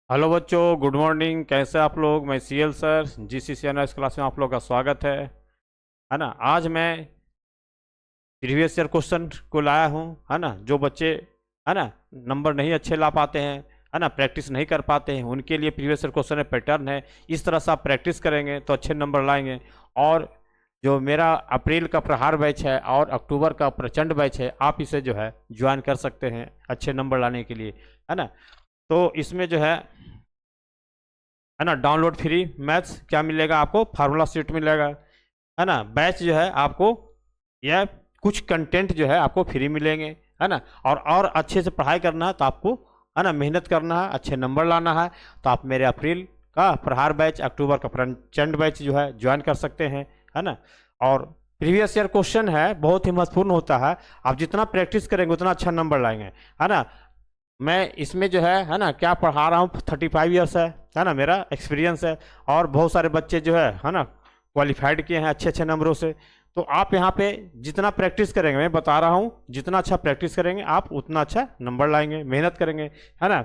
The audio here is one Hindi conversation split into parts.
हेलो बच्चों, गुड मॉर्निंग। कैसे आप लोग? मैं सीएल सर, जीसीसीएनएस क्लास में आप लोग का स्वागत है ना। आज मैं प्रीवियस ईयर क्वेश्चन को लाया हूँ, है ना। जो बच्चे, है ना, नंबर नहीं अच्छे ला पाते हैं, है ना, प्रैक्टिस नहीं कर पाते हैं, उनके लिए प्रीवियस ईयर क्वेश्चन है, पैटर्न है। इस तरह से आप प्रैक्टिस करेंगे तो अच्छे नंबर लाएंगे। और जो मेरा अप्रैल का प्रहार बैच है और अक्टूबर का प्रचंड बैच है, आप इसे जो है ज्वाइन कर सकते हैं अच्छे नंबर लाने के लिए, है ना। तो इसमें जो है ना, डाउनलोड फ्री मैथ्स क्या मिलेगा आपको? फार्मूला शीट मिलेगा, है ना। बैच जो है आपको, यह कुछ कंटेंट जो है आपको फ्री मिलेंगे, है ना। और अच्छे से पढ़ाई करना है तो आपको, है ना, मेहनत करना है, अच्छे नंबर लाना है। तो आप मेरे अप्रैल का प्रहार बैच, अक्टूबर का प्रचंड बैच जो है ज्वाइन कर सकते हैं, है ना। और प्रीवियस ईयर क्वेश्चन है, बहुत ही महत्वपूर्ण होता है। आप जितना प्रैक्टिस करेंगे उतना अच्छा नंबर लाएंगे, है ना। मैं इसमें जो है ना, क्या पढ़ा रहा हूँ, 35 ईयर्स है ना, मेरा एक्सपीरियंस है। और बहुत सारे बच्चे जो है ना, क्वालिफाइड किए हैं अच्छे अच्छे नंबरों से। तो आप यहाँ पे जितना प्रैक्टिस करेंगे, मैं बता रहा हूँ, जितना अच्छा प्रैक्टिस करेंगे आप उतना अच्छा नंबर लाएंगे, मेहनत करेंगे, है ना।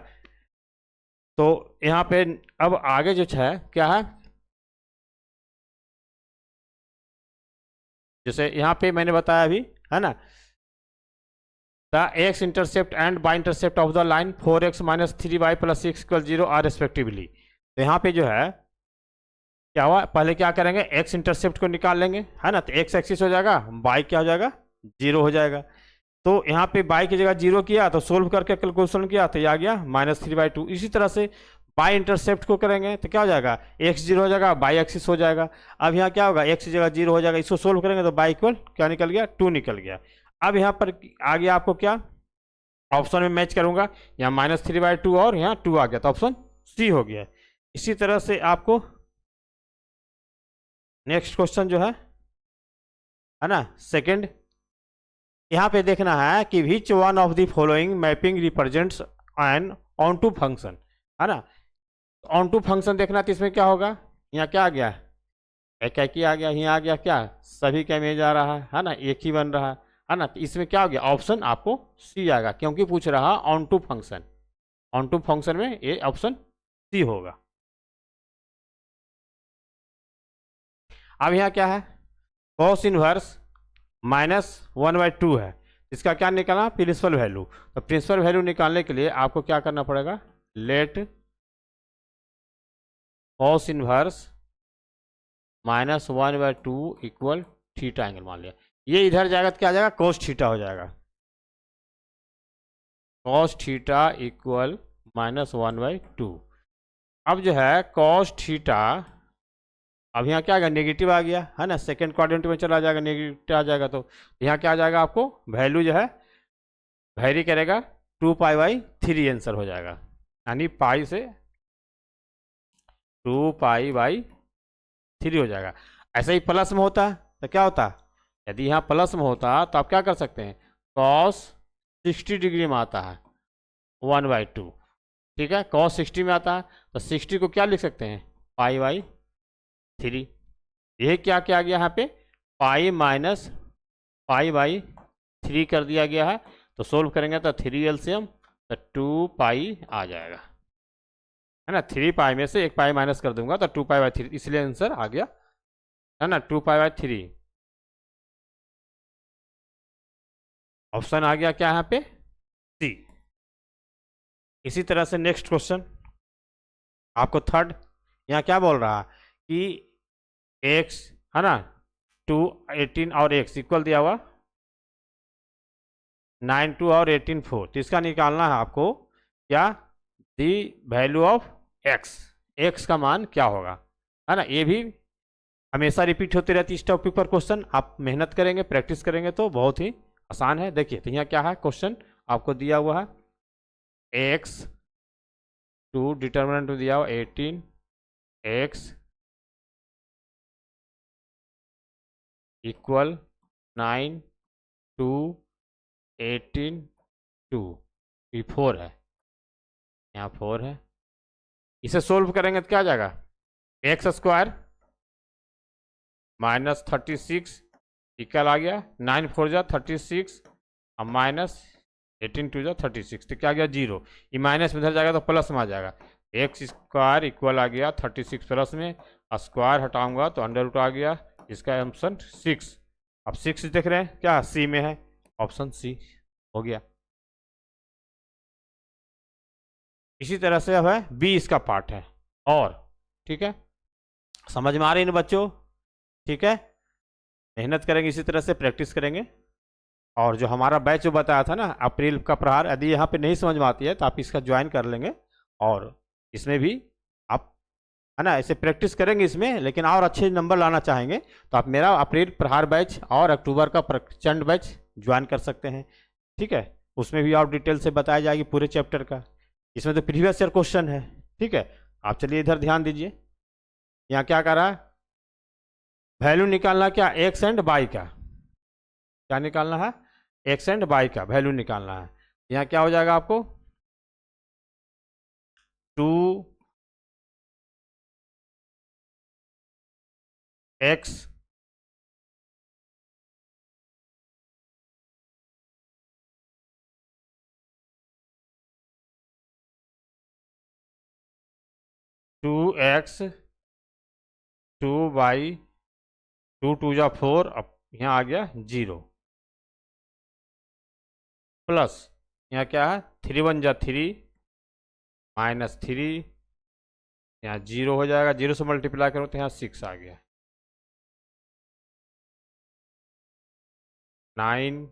तो यहाँ पे अब आगे जो है क्या है, जैसे यहाँ पे मैंने बताया अभी, है ना, the x intercept and y intercept of the line 4x minus 3y plus 6 = 0 are respectively. तो यहाँ पे जो है क्या हुआ, पहले क्या करेंगे, एक्स इंटरसेप्ट को निकाल लेंगे, है ना। तो एक्स एक्सिस हो जाएगा, बाई क्या हो जाएगा, 0 हो जाएगा। तो यहाँ पे बाई की जगह 0 किया तो सोल्व करके कैलकुलेशन किया तो ये आ गया -3/2। इसी तरह से बाई इंटरसेप्ट को करेंगे तो क्या हो जाएगा, एक्स 0 हो जाएगा, बाई एक्सिस हो जाएगा। अब यहाँ क्या होगा, एक्स की जगह 0 हो जाएगा, इसको सोल्व करेंगे तो बाई इक्वल क्या निकल गया, 2 निकल गया। अब यहाँ पर आ गया आपको क्या, ऑप्शन में मैच करूंगा, यहाँ -3/2 और यहाँ 2 आ गया तो ऑप्शन सी हो गया। इसी तरह से आपको नेक्स्ट क्वेश्चन जो है ना, सेकंड, यहाँ पे देखना है कि which one of the following mapping represents an onto function, है ना। ऑन टू फंक्शन देखना, तो इसमें क्या होगा, यहाँ क्या आ गया, एक ही आ गया, यहाँ आ गया क्या, सभी का इमेज आ रहा है ना, एक ही बन रहा है ना। तो इसमें क्या हो गया, ऑप्शन आपको सी आएगा, क्योंकि पूछ रहा onto function. Onto function में ये ऑप्शन सी होगा। अब यहाँ क्या है, कॉस इनवर्स -1/2 है, इसका क्या निकालना, प्रिंसिपल वैल्यू। तो प्रिंसिपल वैल्यू निकालने के लिए आपको क्या करना पड़ेगा, let cos inverse -1/2 equal theta angle मान लिया। ये इधर जाएगा तो क्या आ जाएगा, कॉस थीटा हो जाएगा, कॉस थीटा इक्वल -1/2। अब जो है कॉस थीटा, अब यहाँ क्या आ गया, नेगेटिव आ गया, है ना, सेकंड क्वाड्रेंट में चला जाएगा, नेगेटिव आ जाएगा। तो यहाँ क्या आ जाएगा, आपको वैल्यू जो है वेरी करेगा, 2π/3 आंसर हो जाएगा, यानी पाई से 2π/3 हो जाएगा। ऐसे ही प्लस में होता तो क्या होता, यदि यहाँ प्लस में होता तो आप क्या कर सकते हैं, कॉस 60 डिग्री में आता है 1/2, ठीक है, कॉस 60 में आता है तो 60 को क्या लिख सकते हैं, π/3। ये क्या क्या गया यहाँ पे, π-π/3 कर दिया गया है। तो सोल्व करेंगे तो 3 एलसीएम तो 2π आ जाएगा, है ना। 3π में से 1π माइनस कर दूंगा तो 2π/3, इसलिए आंसर आ गया, है ना, 2π/3। ऑप्शन आ गया क्या यहाँ पे, सी। इसी तरह से नेक्स्ट क्वेश्चन आपको थर्ड, यहाँ क्या बोल रहा कि एक्स, है ना, 2 18 और एक्स इक्वल दिया हुआ 9 2 और 18 4। तो इसका निकालना है आपको क्या, दी वैल्यू ऑफ एक्स, एक्स का मान क्या होगा, है ना। ये भी हमेशा रिपीट होती रहती है इस टॉपिक पर क्वेश्चन। आप मेहनत करेंगे, प्रैक्टिस करेंगे तो बहुत ही आसान है। देखिए तो यहाँ क्या है, क्वेश्चन आपको दिया हुआ है, एक्स 2 डिटर्मिनेंट दिया हुआ 18 एक्स इक्वल 9 2 18 2, ये 4 है, यहाँ 4 है। इसे सोल्व करेंगे तो क्या आ जाएगा, x² -36 इक्वल आ गया 9 4 जा 36 और -18 2 जा 36, तो क्या आ गया 0। ये माइनस में इधर जाएगा तो प्लस में आ जाएगा, एक्स स्क्वायर इक्वल आ गया 36 प्लस में स्क्वायर हटाऊंगा तो अंडर रूट आ गया, इसका ऑप्शन 6। अब 6 देख रहे हैं क्या सी में है, ऑप्शन सी हो गया। इसी तरह से अब है बी इसका पार्ट है। और ठीक है, समझ में आ रही है बच्चों? ठीक है, मेहनत करेंगे, इसी तरह से प्रैक्टिस करेंगे। और जो हमारा बैच जो बताया था ना अप्रैल का प्रहार, यदि यहाँ पे नहीं समझ में आती है तो आप इसका ज्वाइन कर लेंगे, और इसमें भी आप है ना ऐसे प्रैक्टिस करेंगे इसमें, लेकिन और अच्छे नंबर लाना चाहेंगे तो आप मेरा अप्रैल प्रहार बैच और अक्टूबर का प्रचंड बैच ज्वाइन कर सकते हैं। ठीक है, उसमें भी और डिटेल से बताया जाएगी पूरे चैप्टर का। इसमें तो प्रीवियस ईयर क्वेश्चन है। ठीक है, आप चलिए इधर ध्यान दीजिए, यहाँ क्या कर रहा है, वैल्यू निकालना क्या एक्स एंड वाई का, क्या निकालना है, एक्स एंड वाई का वैल्यू निकालना है। यहाँ क्या हो जाएगा आपको, 2x 2x 2y 2 2 जा 4, अब यहाँ आ गया 0, प्लस यहाँ क्या है 3 1 जा 3 -3, यहाँ 0 हो जाएगा, 0 से मल्टीप्लाई करो तो यहाँ 6 आ गया, 9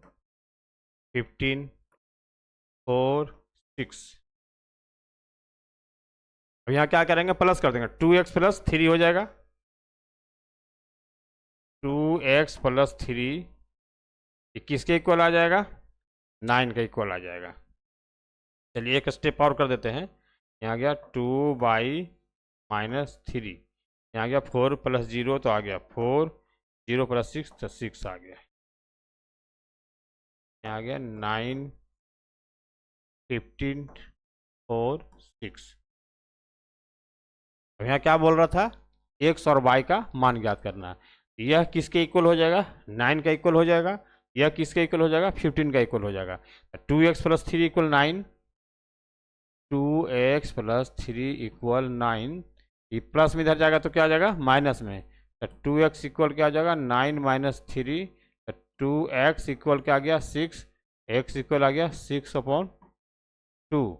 15 4 6। अब यहाँ क्या करेंगे, प्लस कर देंगे, 2x प्लस 3 हो जाएगा, 2x प्लस 3 किसके इक्वल आ जाएगा, 9 का इक्वल आ जाएगा। चलिए एक स्टेप और कर देते हैं, यहाँ गया 2y -3, यहाँ गया 4 प्लस 0 तो आ गया 4, 0 प्लस 6 तो 6 आ गया, यहाँ आ गया 9 15 4 6। अब यहाँ क्या बोल रहा था, एक्स और वाई का मान ज्ञात करना है। यह किसके इक्वल हो जाएगा, 9 का इक्वल हो जाएगा, यह किसके इक्वल हो जाएगा, 15 का इक्वल हो जाएगा। 2x plus 3 equal 9, 2x plus 3 equal 9, ये प्लस में इधर जाएगा तो क्या आ जाएगा माइनस में, तो 2x इक्वल क्या आ जाएगा 9 -3, तो 2x इक्वल क्या आ गया 6, x इक्वल आ गया 6/2,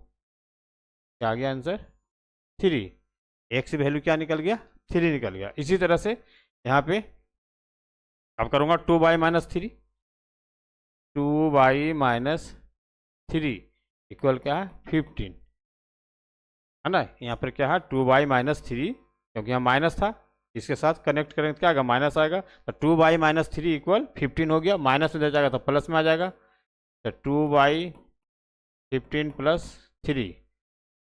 क्या आ गया आंसर 3, एक्स की वैल्यू क्या निकल गया 3 निकल गया। इसी तरह से यहाँ पे अब करूँगा 2y -3, 2y -3 इक्वल क्या है 15, है ना, यहाँ पर क्या है 2y -3, क्योंकि यहाँ माइनस था, इसके साथ कनेक्ट करेंगे तो क्या आएगा माइनस आएगा, तो 2y -3 इक्वल 15 हो गया, माइनस में जाएगा तो प्लस में आ जाएगा, तो 2y 15 plus 3,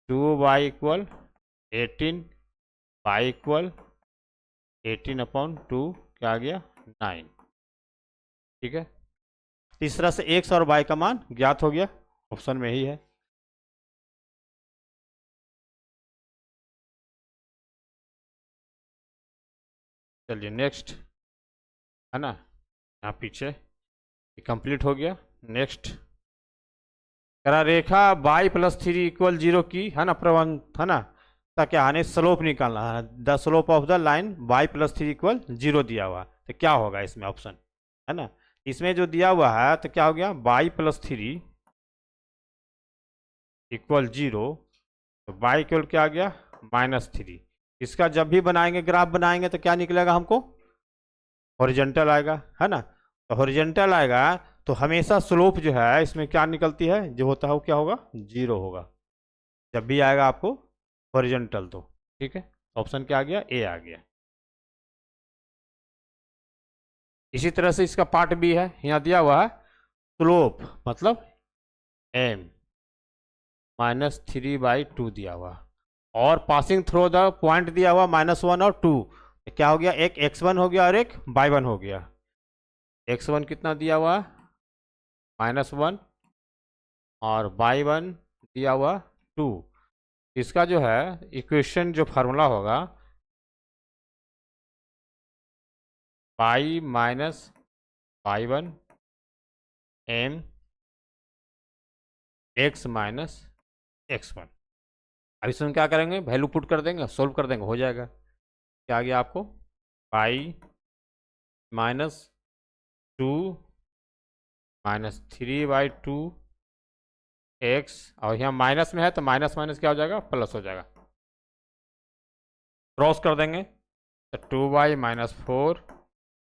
2y equal 18, y equal 18/2, क्या आ गया 9। ठीक है, इस तरह से एक्स और वाई का मान ज्ञात हो गया, ऑप्शन में ही है। चलिए नेक्स्ट, है ना, यहाँ पीछे कंप्लीट हो गया। नेक्स्ट करा रेखा y प्लस 3 इक्वल 0 की, है ना, प्रबंध, है ना, ताकि आने स्लोप निकालना है, the slope of the line y plus 3 equal 0 दिया हुआ, तो क्या होगा इसमें ऑप्शन, है ना, इसमें जो दिया हुआ है तो क्या हो गया y प्लस 3 इक्वल 0, तो y इक्वल क्या आ गया -3। इसका जब भी बनाएंगे ग्राफ बनाएंगे तो क्या निकलेगा हमको, हॉरिजॉन्टल आएगा, है ना, तो हॉरिजॉन्टल आएगा तो हमेशा स्लोप जो है इसमें क्या निकलती है, जो होता है वो क्या होगा 0 होगा, जब भी आएगा आपको हॉरिजॉन्टल तो। ठीक है, ऑप्शन क्या आ गया ए आ गया। इसी तरह से इसका पार्ट भी है, यहाँ दिया हुआ है स्लोप मतलब m -3/2 दिया हुआ, और पासिंग थ्रू द पॉइंट दिया हुआ -1 और 2, क्या हो गया एक x1 हो गया और एक y1 हो गया। x1 कितना दिया हुआ -1 और y1 दिया हुआ 2, इसका जो है इक्वेशन जो फार्मूला होगा y -y1 m x -x1, अब इसमें क्या करेंगे, वैल्यू पुट कर देंगे, सोल्व कर देंगे, हो जाएगा। क्या आ गया आपको, पाई माइनस 2 माइनस 3/2 एक्स, और यहाँ माइनस में है तो माइनस माइनस क्या हो जाएगा, प्लस हो जाएगा। क्रॉस कर देंगे तो 2y-4,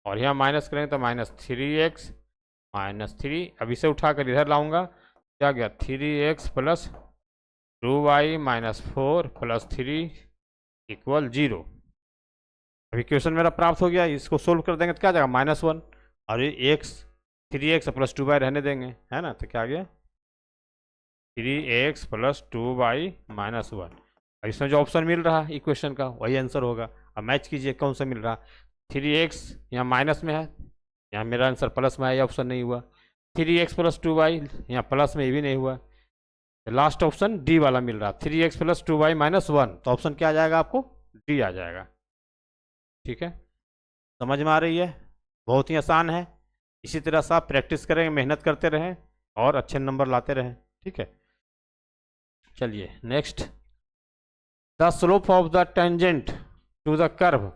और यहाँ माइनस करेंगे तो -3x -3। अब इसे उठाकर इधर लाऊंगा, क्या गया 3x plus 2y-4 plus 3 equal 0। अब इक्वेशन मेरा प्राप्त हो गया, इसको सोल्व कर देंगे तो क्या आ जाएगा, -1, और ये एक्स 3x प्लस 2y रहने देंगे, है ना, तो क्या आ गया 3x प्लस 2y-1। अब इसमें जो ऑप्शन मिल रहा है इक्वेशन का वही आंसर होगा। अब मैच कीजिए कौन सा मिल रहा, 3x यहाँ माइनस में है, यहाँ मेरा आंसर प्लस में है, ये ऑप्शन नहीं हुआ। 3x प्लस 2y यहाँ प्लस में, ये भी नहीं हुआ। लास्ट ऑप्शन डी वाला मिल रहा, 3x प्लस 2y-1, तो ऑप्शन क्या आ जाएगा आपको, डी आ जाएगा। ठीक है, समझ में आ रही है, बहुत ही आसान है। इसी तरह से आप प्रैक्टिस करेंगे, मेहनत करते रहें और अच्छे नंबर लाते रहें। ठीक है, चलिए next, the slope of the tangent to the curve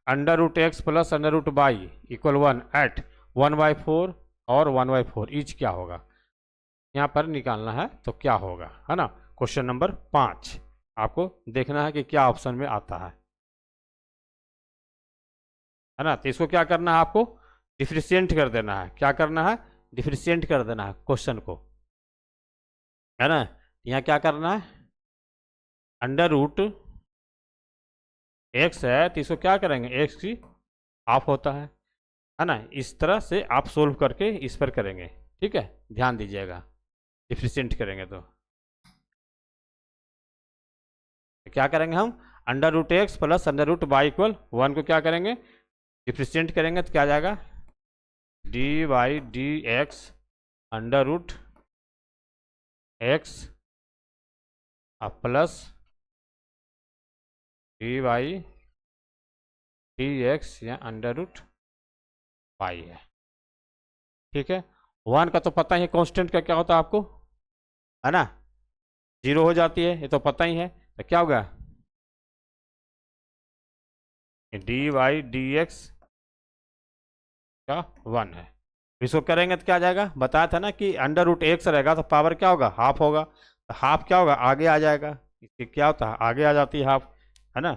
√x plus √y equal 1 at 1/4 और 1/4 ईच क्या होगा, यहाँ पर निकालना है तो क्या होगा, है ना। क्वेश्चन नंबर 5 आपको देखना है कि क्या ऑप्शन में आता है ना। तो इसको क्या करना है, आपको डिफ्रेंशिएट कर देना है। क्या करना है, डिफ्रेंशिएट कर देना है क्वेश्चन को, है ना। यहाँ क्या करना है, √x है तो इसको क्या करेंगे, x की हाफ होता है ना। इस तरह से आप सोल्व करके इस पर करेंगे। ठीक है, ध्यान दीजिएगा, डिफ्रेंशिएट करेंगे तो क्या करेंगे हम, √x प्लस √y इक्वल 1 को क्या करेंगे, डिफ्रेंशिएट करेंगे तो क्या आ जाएगा, dy/dx √x प्लस dy/dx या √y है। ठीक है, 1 का तो पता ही, कांस्टेंट का क्या होता है आपको, है ना, 0 हो जाती है, ये तो पता ही है। तो क्या होगा, dy/dx का 1 है। इसको करेंगे तो क्या आ जाएगा, बताया था ना कि √x रहेगा तो पावर क्या होगा, हाफ होगा, तो हाफ क्या होगा, आगे आ जाएगा। इससे क्या होता है, आगे आ जाती है हाफ, है ना,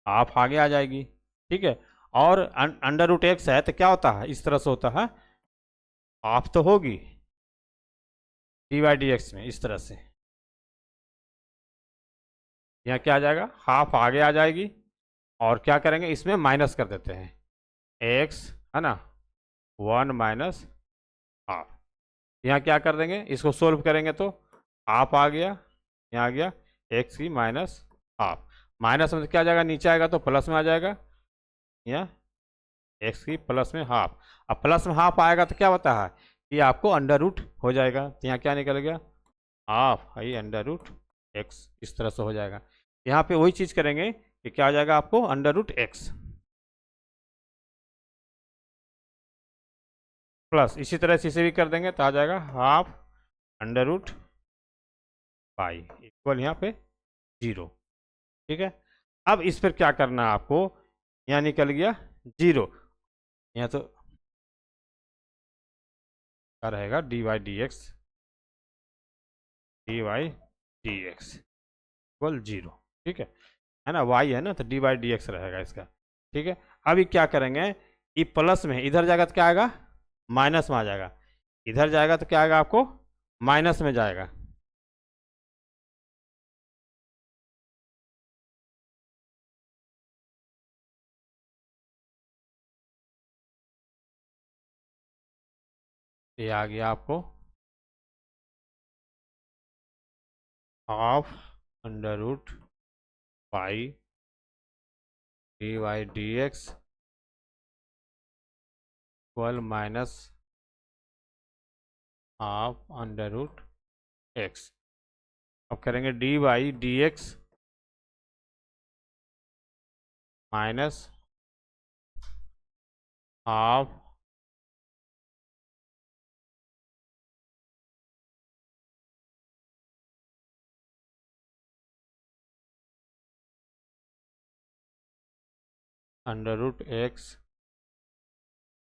हाफ आगे आ जाएगी। ठीक है, और √x है तो क्या होता है, इस तरह से होता है, हाफ तो होगी dy/dx में, इस तरह से यहाँ क्या आ जाएगा, हाफ आगे आ जाएगी, और क्या करेंगे, इसमें माइनस कर देते हैं x, है ना, 1 माइनस हाफ। यहाँ क्या कर देंगे, इसको सोल्व करेंगे तो हाफ आ गया, यहाँ आ गया x की माइनस हाफ। माइनस में तो क्या आ जाएगा, नीचे आएगा तो प्लस में आ जाएगा, यहाँ x की प्लस में हाफ। अब प्लस में हाफ आएगा तो क्या होता है, ये आपको अंडर रूट हो जाएगा, तो यहाँ क्या निकल गया, हाफ आई √x, इस तरह से हो जाएगा। यहाँ पे वही चीज़ करेंगे कि क्या आ जाएगा आपको, √x प्लस, इसी तरह से इसे भी कर देंगे तो आ जाएगा हाफ √y इक्वल यहाँ पे 0। ठीक है, अब इस पर क्या करना है आपको, यहाँ निकल गया 0, यहाँ तो क्या रहेगा, dy/dx इक्वल 0। ठीक है ना, y है ना, तो dy/dx रहेगा इसका। ठीक है, अभी क्या करेंगे, ये प्लस में इधर जाएगा तो क्या आएगा, माइनस में आ जाएगा, इधर जाएगा तो क्या आएगा आपको, माइनस में जाएगा। ये आ गया आपको half √y dy/dx equal minus half √x। अब करेंगे dy/dx minus half under root x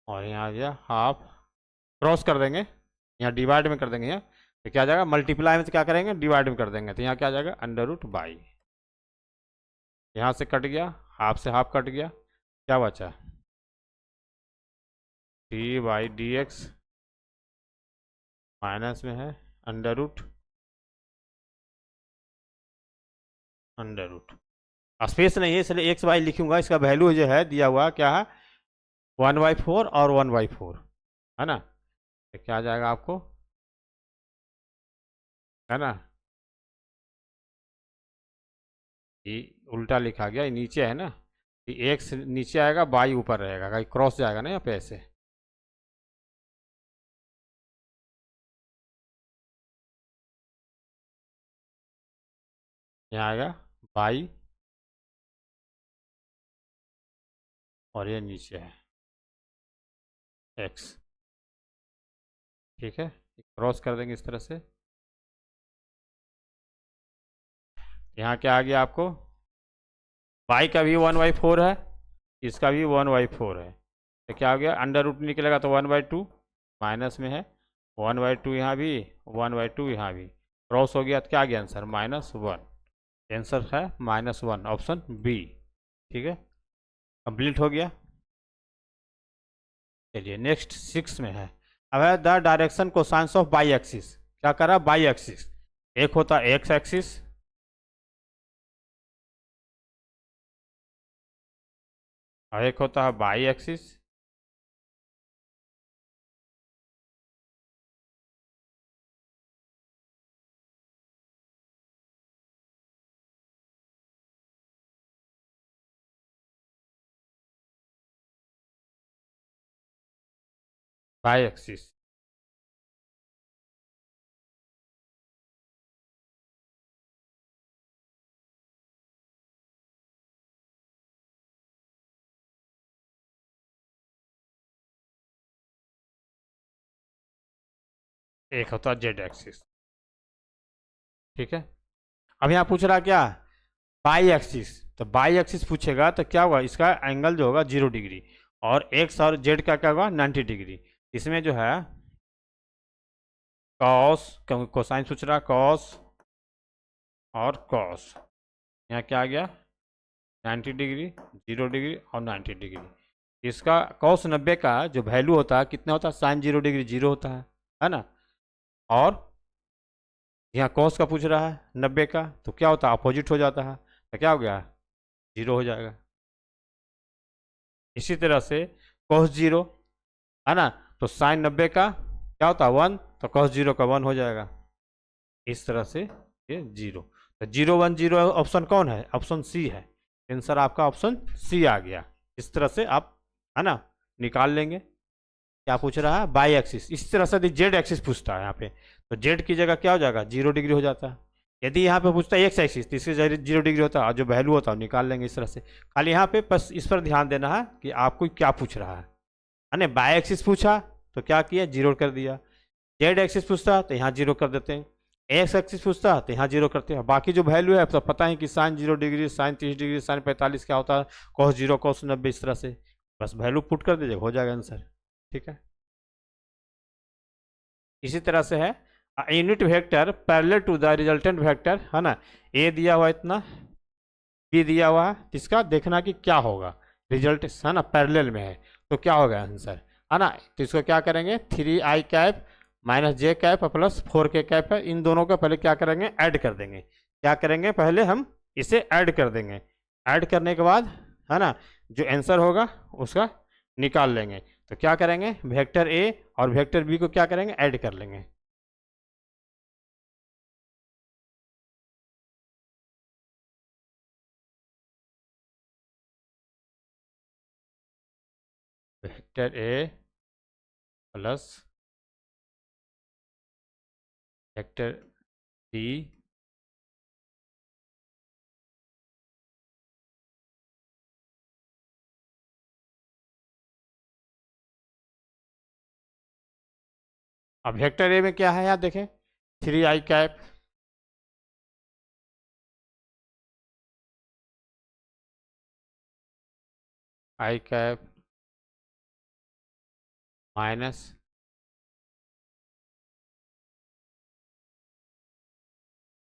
और यहाँ आ गया हाफ, क्रॉस कर देंगे, यहाँ डिवाइड में कर देंगे, यहाँ तो क्या आ जाएगा, मल्टीप्लाई में तो क्या करेंगे, डिवाइड में कर देंगे, तो यहाँ क्या आ जाएगा अंडर रूट बाई, यहाँ से कट गया, हाफ से हाफ कट गया, क्या बचा D Y D x minus में है अंडर रूट स्पेस नहीं है इसलिए एक्स वाई लिखूंगा, इसका वैल्यू जो है दिया हुआ क्या है 1/4 और 1/4 है ना, तो क्या आ जाएगा आपको, है ना, ये उल्टा लिखा गया, ये नीचे है ना, ये एक्स नीचे आएगा बाई ऊपर रहेगा, कहीं क्रॉस जाएगा ना यहाँ पे ऐसे, यहाँ आएगा बाई और ये नीचे है एक्स, ठीक है, क्रॉस कर देंगे इस तरह से, यहाँ क्या आ गया आपको, बाई का भी 1/4 है, इसका भी 1/4 है, तो क्या हो गया अंडर रूट निकलेगा तो 1/2 माइनस में है 1/2 यहाँ भी 1/2 यहाँ भी, क्रॉस हो गया तो क्या आ गया आंसर -1, आंसर है -1 ऑप्शन बी, ठीक है, कंप्लीट हो गया। चलिए नेक्स्ट 6 में है, अब है the direction cosines of by axis, क्या करा बाई एक्सिस, एक होता है एक्स एक्सिस, और एक होता है बाई एक्सिस, बाई एक्सिस, एक होता है जेड एक्सिस, ठीक है। अब यहाँ पूछ रहा क्या बाई एक्सिस, तो बाई एक्सिस पूछेगा तो क्या होगा, इसका एंगल जो होगा 0 डिग्री और एक्स और जेड का क्या होगा 90 डिग्री, इसमें जो है कॉस, क्योंकि कोसाइन पूछ रहा कॉस और कॉस, यहाँ क्या आ गया 90 डिग्री 0 डिग्री और 90 डिग्री, इसका कॉस 90 का जो वैल्यू होता है कितना होता है साइन 0 डिग्री 0 होता है ना, और यहाँ कॉस का पूछ रहा है 90 का तो क्या होता है अपोजिट हो जाता है, तो क्या हो गया 0 हो जाएगा। इसी तरह से कॉस 0 है ना, तो साइन 90 का क्या होता है 1, तो कॉस 0 का 1 हो जाएगा, इस तरह से ये 0, तो 0 1 0 ऑप्शन कौन है, ऑप्शन सी है, आंसर आपका ऑप्शन सी आ गया। इस तरह से आप है ना निकाल लेंगे। क्या पूछ रहा है बाई एक्सिस, इस तरह से जेड एक्सिस पूछता है यहाँ पे, तो जेड की जगह क्या हो जाएगा 0 डिग्री हो जाता है, यदि यहाँ पे पूछता है एक्स एक्सिस तो इसकी जगह 0 डिग्री होता है, और जो वैल्यू होता है निकाल लेंगे इस तरह से। खाली यहाँ पे बस इस पर ध्यान देना है कि आपको क्या पूछ रहा है ना, बाई एक्सिस पूछा तो क्या किया 0 कर दिया, जेड एक्सिस पूछता तो यहाँ 0 कर देते हैं, एक्स एक्सिस पूछता तो यहाँ 0 करते हैं, बाकी जो वैल्यू है तो पता है कि sine 0 degree sine 30 degree sine 45 क्या होता है, कॉस 0 कॉस 90, इस तरह से बस वैल्यू पुट कर दीजिए हो जाएगा आंसर, ठीक है। इसी तरह से है unit vector parallel to the resultant vector, है ना, ए दिया हुआ इतना, बी दिया हुआ है, इसका देखना कि क्या होगा रिजल्ट, है ना पैरेलल में है तो क्या होगा आंसर, है ना, तो इसको क्या करेंगे 3i cap minus J cap plus 4k cap है, इन दोनों का पहले क्या करेंगे ऐड कर देंगे, क्या करेंगे पहले हम इसे ऐड कर देंगे, ऐड करने के बाद है ना जो आंसर होगा उसका निकाल लेंगे, तो क्या करेंगे वेक्टर ए और वेक्टर बी को क्या करेंगे ऐड कर लेंगे, vector A plus vector B अब वेक्टर ए में क्या है यार देखें 3i cap I cap minus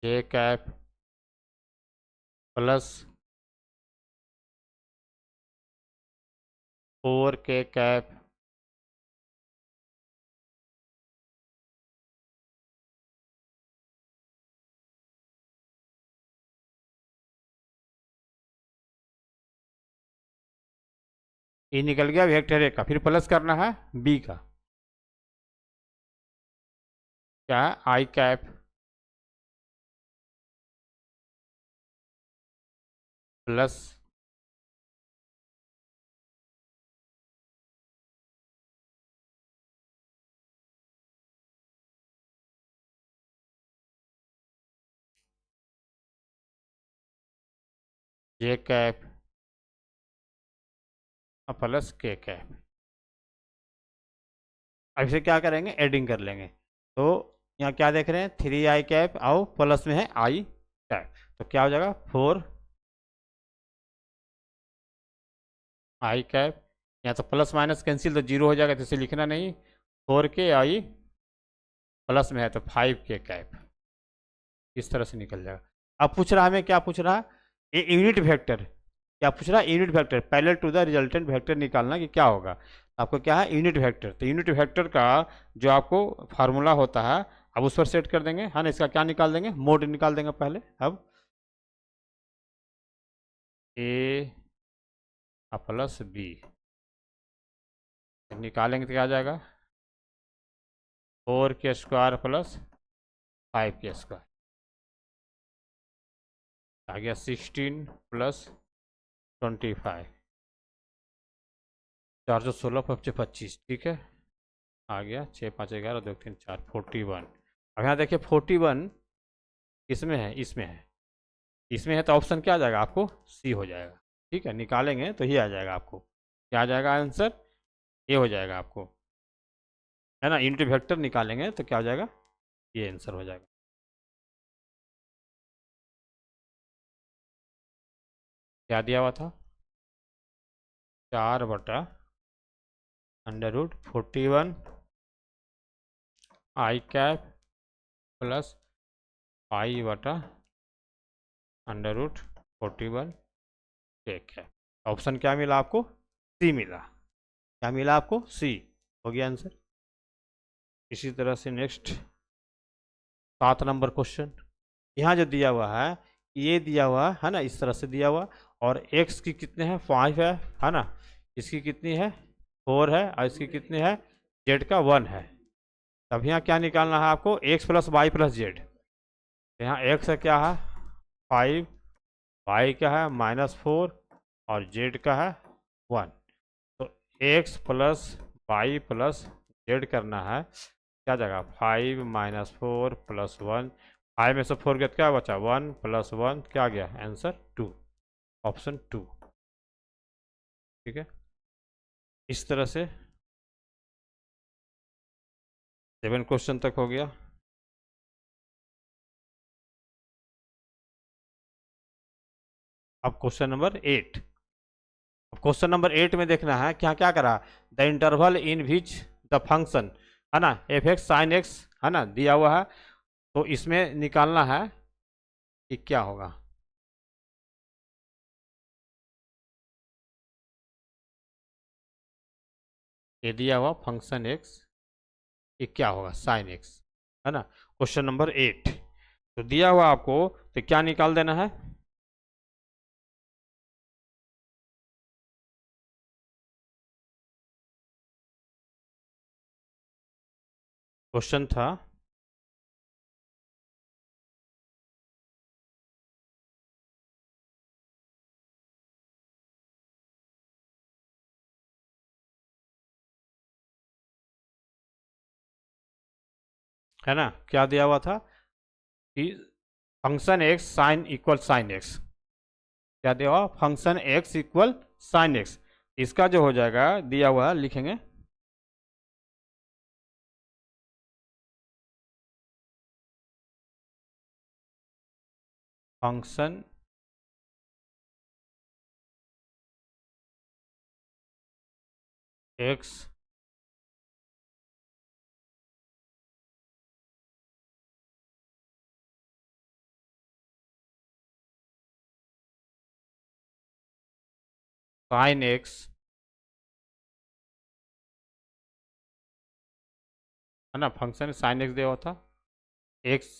J cap plus 4 K cap ये निकल गया वेक्टर ए का। फिर प्लस करना है बी का। क्या है? आई कैप प्लस जे कैप प्लस के कैप। अब इसे क्या करेंगे? एडिंग कर लेंगे। तो यहाँ क्या देख रहे हैं? 3 आई कैप और प्लस में है आई कैप, तो क्या हो जाएगा? 4 आई कैप। यहाँ तो प्लस माइनस कैंसिल, तो जीरो हो जाएगा, तो इसे लिखना नहीं। 4 के आई प्लस में है तो 5 के कैप। इस तरह से निकल जाएगा। अब पूछ रहा है हमें, क्या पूछ रहा है? ये यूनिट वेक्टर। क्या पूछ रहा है? Unit vector parallel to the resultant vector निकालना कि क्या होगा। आपको क्या है? Unit vector. तो यूनिट वेक्टर का जो आपको फार्मूला होता है, अब उस पर सेट कर देंगे, है ना। इसका क्या निकाल देंगे? मोड निकाल देंगे पहले। अब ए प्लस बी निकालेंगे तो क्या आ जाएगा? 4 के स्क्वायर प्लस 5 के स्क्वायर आ गया। 16 प्लस 25, 416 25, ठीक है। आ गया 6 5 11 2 3 4 41। अब यहाँ देखिए 41 किसमें है? इसमें है। इसमें है तो ऑप्शन क्या आ जाएगा आपको? सी हो जाएगा। ठीक है, निकालेंगे तो ये आ जाएगा आपको। क्या आ जाएगा आंसर? ये हो जाएगा आपको, है ना। यूनिट वेक्टर निकालेंगे तो क्या हो जाएगा? ये आंसर हो जाएगा। क्या दिया हुआ था? 4/√41 आई कैप प्लस 5/√41 केक है। ऑप्शन क्या मिला आपको? सी मिला। क्या मिला आपको? सी। हो गया आंसर। इसी तरह से नेक्स्ट 7 नंबर क्वेश्चन। यहाँ जो दिया हुआ है, ये दिया हुआ है ना, इस तरह से दिया हुआ। और एक्स की कितने हैं? 5 है ना। इसकी कितनी है? 4 है। और इसकी कितनी है? जेड का 1 है। तब यहाँ क्या निकालना है आपको? X plus Y plus Z. यहाँ एक्स है क्या है? 5, वाई का है -4 और जेड का है 1। तो X plus Y plus Z करना है। क्या जाएगा? 5 -4 प्लस 1। 5 में से 4 गया, क्या बचा? 1 प्लस 1, क्या गया आंसर? 2। ऑप्शन 2। ठीक है। इस तरह से 7 क्वेश्चन तक हो गया। अब क्वेश्चन नंबर 8। अब क्वेश्चन नंबर 8 में देखना है क्या क्या करा। The interval in which the function, है ना, एफ एक्स साइन एक्स, है ना, दिया हुआ है। तो इसमें निकालना है कि क्या होगा। ये दिया हुआ फंक्शन एक्स, ये क्या होगा? साइन एक्स, है ना। क्वेश्चन नंबर 8 तो दिया हुआ आपको, तो क्या निकाल देना है? क्वेश्चन था है ना, क्या दिया हुआ था कि function X sine equal sine X. क्या दिया हुआ? Function X equal sine X. इसका जो हो जाएगा दिया हुआ है, लिखेंगे फंक्शन एक्स साइन एक्स, है ना, फंक्शन साइन एक्स दिया हुआ था, एक्स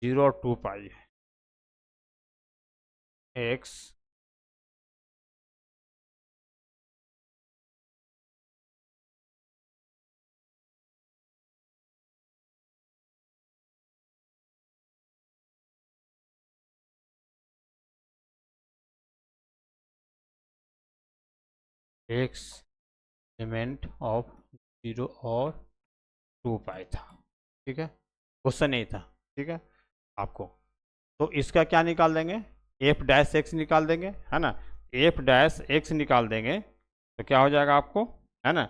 0 और 2 पाई, एक्स एक्स एलिमेंट ऑफ 0 और 2 पाई था। ठीक है, क्वेश्चन नहीं था। ठीक है, आपको तो इसका क्या निकाल देंगे, एफ डैश एक्स निकाल देंगे, है ना, एफ डैश एक्स निकाल देंगे तो क्या हो जाएगा आपको, है ना,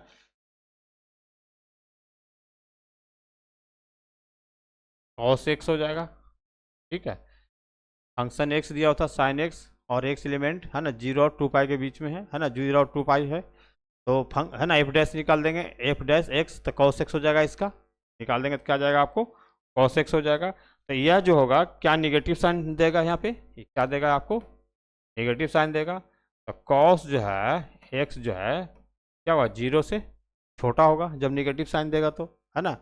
कॉस एक्स हो जाएगा। ठीक है, फंक्शन एक्स दिया होता साइन एक्स, और एक्स एलिमेंट, है ना, 0 और 2 पाई के बीच में है ना, 0 और 2 पाई है, तो है ना, एफ डैश निकाल देंगे, एफ डैश एक्स तो कॉस एक्स हो जाएगा, इसका निकाल देंगे तो क्या जाएगा आपको, कॉस एक्स हो जाएगा। तो यह जो होगा क्या निगेटिव साइन देगा, यहाँ पे क्या देगा आपको, नेगेटिव साइन देगा। तो कॉस जो है एक्स जो है क्या होगा, 0 से छोटा होगा जब निगेटिव साइन देगा तो, है ना,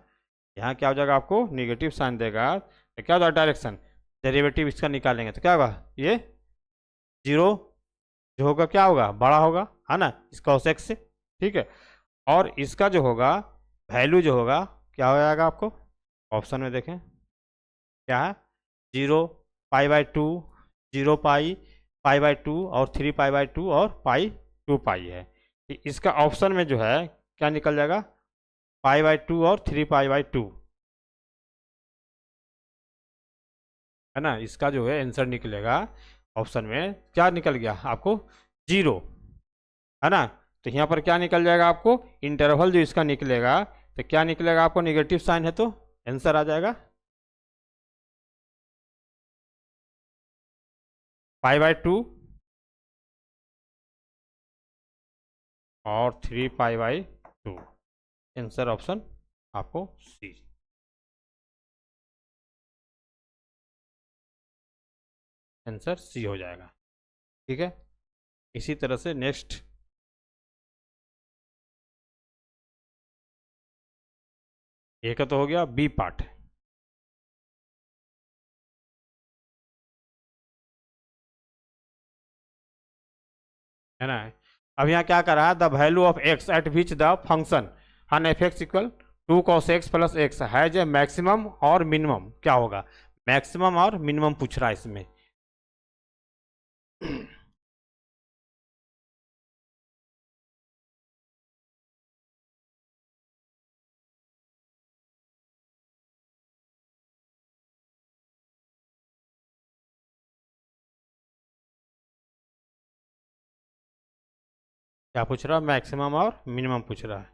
यहाँ क्या हो जाएगा आपको, निगेटिव साइन देगा तो क्या होगा, डायरेक्शन डेरिवेटिव इसका निकालेंगे तो क्या होगा, ये 0 जो होगा क्या होगा, बड़ा होगा, है ना, इस कॉस एक्स से। ठीक है, और इसका जो होगा वैल्यू जो होगा क्या हो जाएगा आपको, ऑप्शन में देखें क्या है, 0 pi by 2, 0 pi, pi by 2 और 3 पाई बाई 2 और पाई 2 पाई है। इसका ऑप्शन में जो है क्या निकल जाएगा, पाई बाई 2 और 3 पाई बाई 2, है ना, इसका जो है आंसर निकलेगा ऑप्शन में क्या निकल गया आपको, 0, है ना। तो यहाँ पर क्या निकल जाएगा आपको, इंटरवल जो इसका निकलेगा तो क्या निकलेगा आपको, निगेटिव साइन है तो आंसर आ जाएगा पाई बाई 2 और 3 पाई बाई 2, आंसर ऑप्शन आपको सी, आंसर सी हो जाएगा। ठीक है, इसी तरह से नेक्स्ट ए का तो हो गया, बी पार्ट है ना। अब यहाँ क्या कर रहा है, the value of x at which the function हन f x equal 2 cos x plus x has a maximum और मिनिमम, क्या होगा, मैक्सिमम और मिनिमम पूछ रहा है इसमें। क्या पूछ रहा है, मैक्सिमम और मिनिमम पूछ रहा है।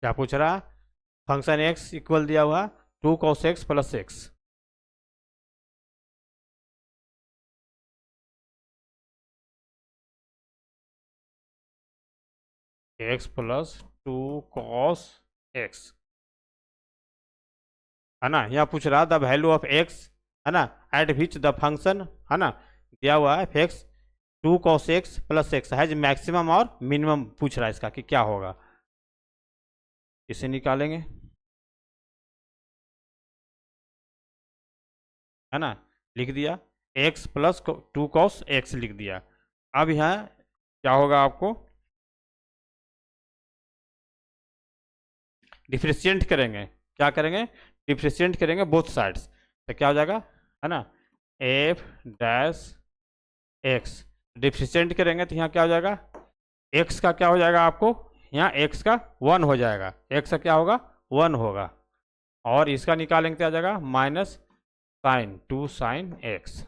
क्या पूछ रहा, फंक्शन एक्स इक्वल दिया हुआ 2 cos x plus x, x plus 2 cos x, है ना, यहाँ पूछ रहा द वैल्यू ऑफ एक्स, है ना, एट विच द फंक्शन, है ना, दिया हुआ है x 2 cos x plus x has maximum और मिनिमम पूछ रहा है इसका कि क्या होगा, इसे निकालेंगे, है ना, लिख दिया एक्स प्लस 2 cos एक्स लिख दिया। अब यहाँ क्या होगा आपको, डिफ्रेंशिएट करेंगे, क्या करेंगे, डिफ्रेंशिएट करेंगे बोथ साइड्स। तो क्या हो जाएगा, है ना, एफ डैश एक्स। डिफरेंशिएट करेंगे तो यहाँ क्या हो जाएगा, एक्स का क्या हो जाएगा आपको, यहाँ एक्स का 1 हो जाएगा, एक्स का क्या होगा 1 होगा, और इसका निकालेंगे क्या आ जाएगा माइनस साइन 2 साइन एक्स।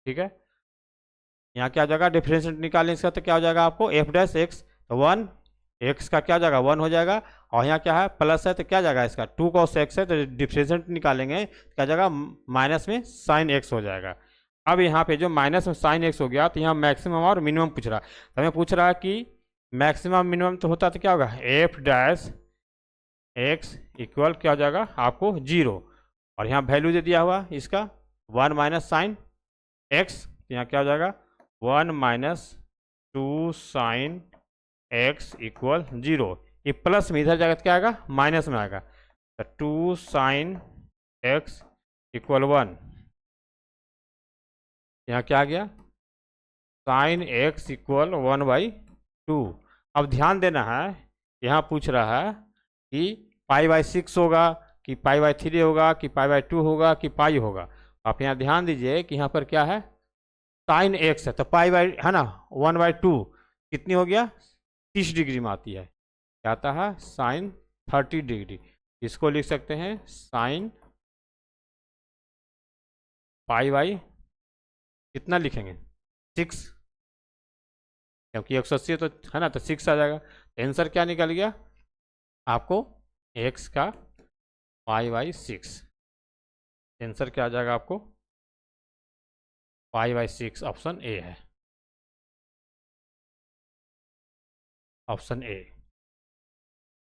ठीक है, यहाँ क्या हो जाएगा डिफरेंशिएट निकालेंगे इसका तो क्या हो जाएगा आपको एफ डैश एक्स, तो 1 एक्स का क्या हो जाएगा 1 हो जाएगा, और यहाँ क्या है प्लस है तो क्या जाएगा इसका 2 कॉस एक्स है, तो डिफरेंशिएट निकालेंगे क्या जाएगा माइनस में साइन एक्स हो जाएगा। अब यहाँ पे जो माइनस में साइन एक्स हो गया तो यहाँ मैक्सिमम और मिनिमम पूछ रहा, तो हमें पूछ रहा है कि मैक्सिमम मिनिमम तो होता तो क्या होगा एफ डैश एक्स इक्वल क्या हो जाएगा आपको 0, और यहाँ वैल्यू दे दिया हुआ इसका 1 माइनस साइन एक्स, यहाँ क्या हो जाएगा 1 माइनस 2 साइन एक्स इक्वल 0, ये प्लस में इधर जाएगा तो क्या आएगा माइनस में आएगा, तो 2 साइन एक्स इक्वल 1, यहाँ क्या आ गया साइन एक्स इक्वल 1/2। अब ध्यान देना है, यहाँ पूछ रहा है कि π/6 होगा कि π/3 होगा कि π/2 होगा कि पाई होगा। आप यहाँ ध्यान दीजिए कि यहाँ पर क्या है साइन एक्स है, तो है ना 1/2 कितनी हो गया 30 डिग्री में आती है, क्या आता है साइन 30 डिग्री। इसको लिख सकते हैं साइन π/, कितना लिखेंगे 6, क्योंकि 180 तो है ना, तो 6 आ जाएगा। आंसर क्या निकल गया आपको x का π/6, आंसर क्या आ जाएगा आपको π/6, ऑप्शन ए है, ऑप्शन ए।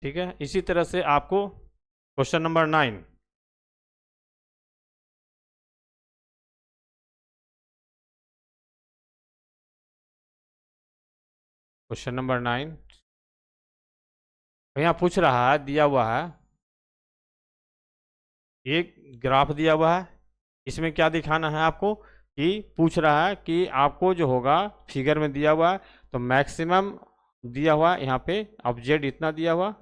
ठीक है, इसी तरह से आपको क्वेश्चन नंबर 9, क्वेश्चन नंबर 9 यहाँ पूछ रहा है, दिया हुआ है एक ग्राफ दिया हुआ है, इसमें क्या दिखाना है आपको कि पूछ रहा है कि आपको जो होगा फिगर में दिया हुआ है, तो मैक्सिमम दिया हुआ यहाँ पे अब जेड इतना दिया हुआ,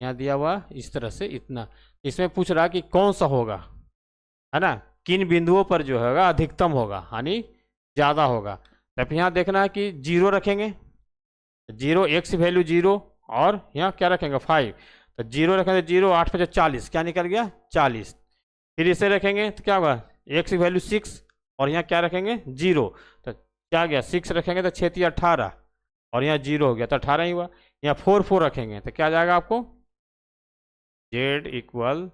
यहाँ दिया हुआ इस तरह से इतना, इसमें पूछ रहा है कि कौन सा होगा, है ना, किन बिंदुओं पर जो होगा अधिकतम होगा यानी ज़्यादा होगा। तब यहाँ देखना है कि 0 रखेंगे, 0 एक्स वैल्यू 0, और यहाँ क्या रखेंगे 5, तो 0 रखेंगे 0, 8 5 40, क्या निकल गया 40। फिर इसे रखेंगे तो क्या होगा एक्स की वैल्यू 6, और यहाँ क्या रखेंगे 0, तो क्या गया 6 रखेंगे तो 6 3 18, और यहाँ 0 हो गया तो 18 ही हुआ। यहाँ 4 4 रखेंगे तो क्या जाएगा आपको z इक्वल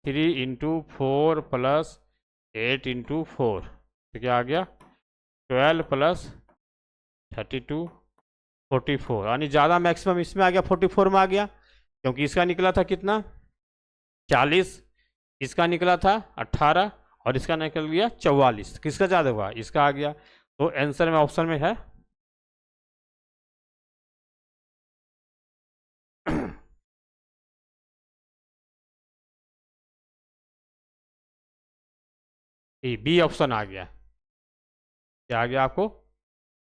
3 × 4 + 8 × 4, तो क्या आ गया 12 + 32 44, यानी ज़्यादा मैक्सिमम इसमें आ गया 44 में आ गया, क्योंकि इसका निकला था कितना 40, इसका निकला था 18, और इसका निकल गया 44, किसका ज़्यादा हुआ इसका आ गया, तो आंसर में ऑप्शन में है बी ऑप्शन आ गया, क्या आ गया आपको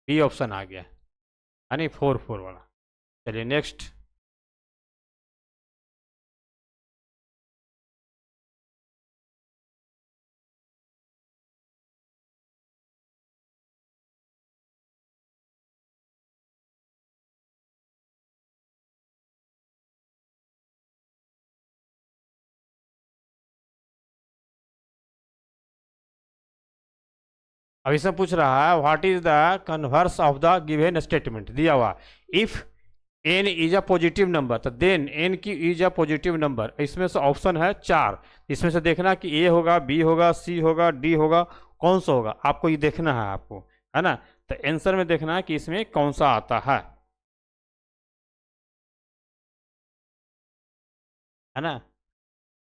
बी ऑप्शन आ गया, यानी 4 4 वाला। चलिए नेक्स्ट, अब इसमें पूछ रहा है what is the converse of the given statement, दिया हुआ if N is a positive number, तो then N Q is a positive number, इसमें से ऑप्शन है 4, इसमें से देखना कि ए होगा बी होगा सी होगा डी होगा, कौन सा होगा आपको ये देखना है आपको, है ना, तो आंसर में देखना है कि इसमें कौन सा आता है ना,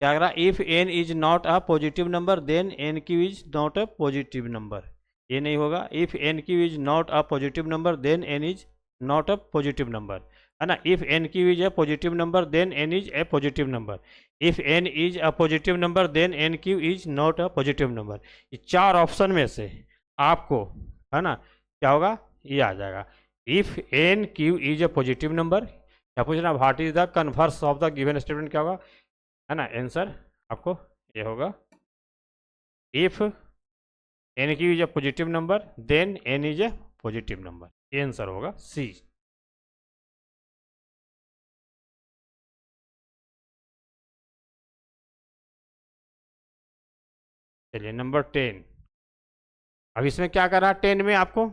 क्या कह रहा if N is not a positive number then N Q is not a positive number, ये नहीं होगा, if N Q is not a positive number then N is not a positive number, है ना, if N Q is a positive number then N is a positive number, if N is a positive number then N Q is not a positive number, ये 4 ऑप्शन में से आपको, है ना, क्या होगा ये आ जाएगा। If N Q is a positive number, क्या पूछना, what is the converse of the given statement, क्या होगा, है ना, आंसर आपको ये होगा, if N Q is a positive number then N is a positive number, ये आंसर होगा सी। चलिए नंबर 10, अब इसमें क्या कर रहा है 10 में आपको,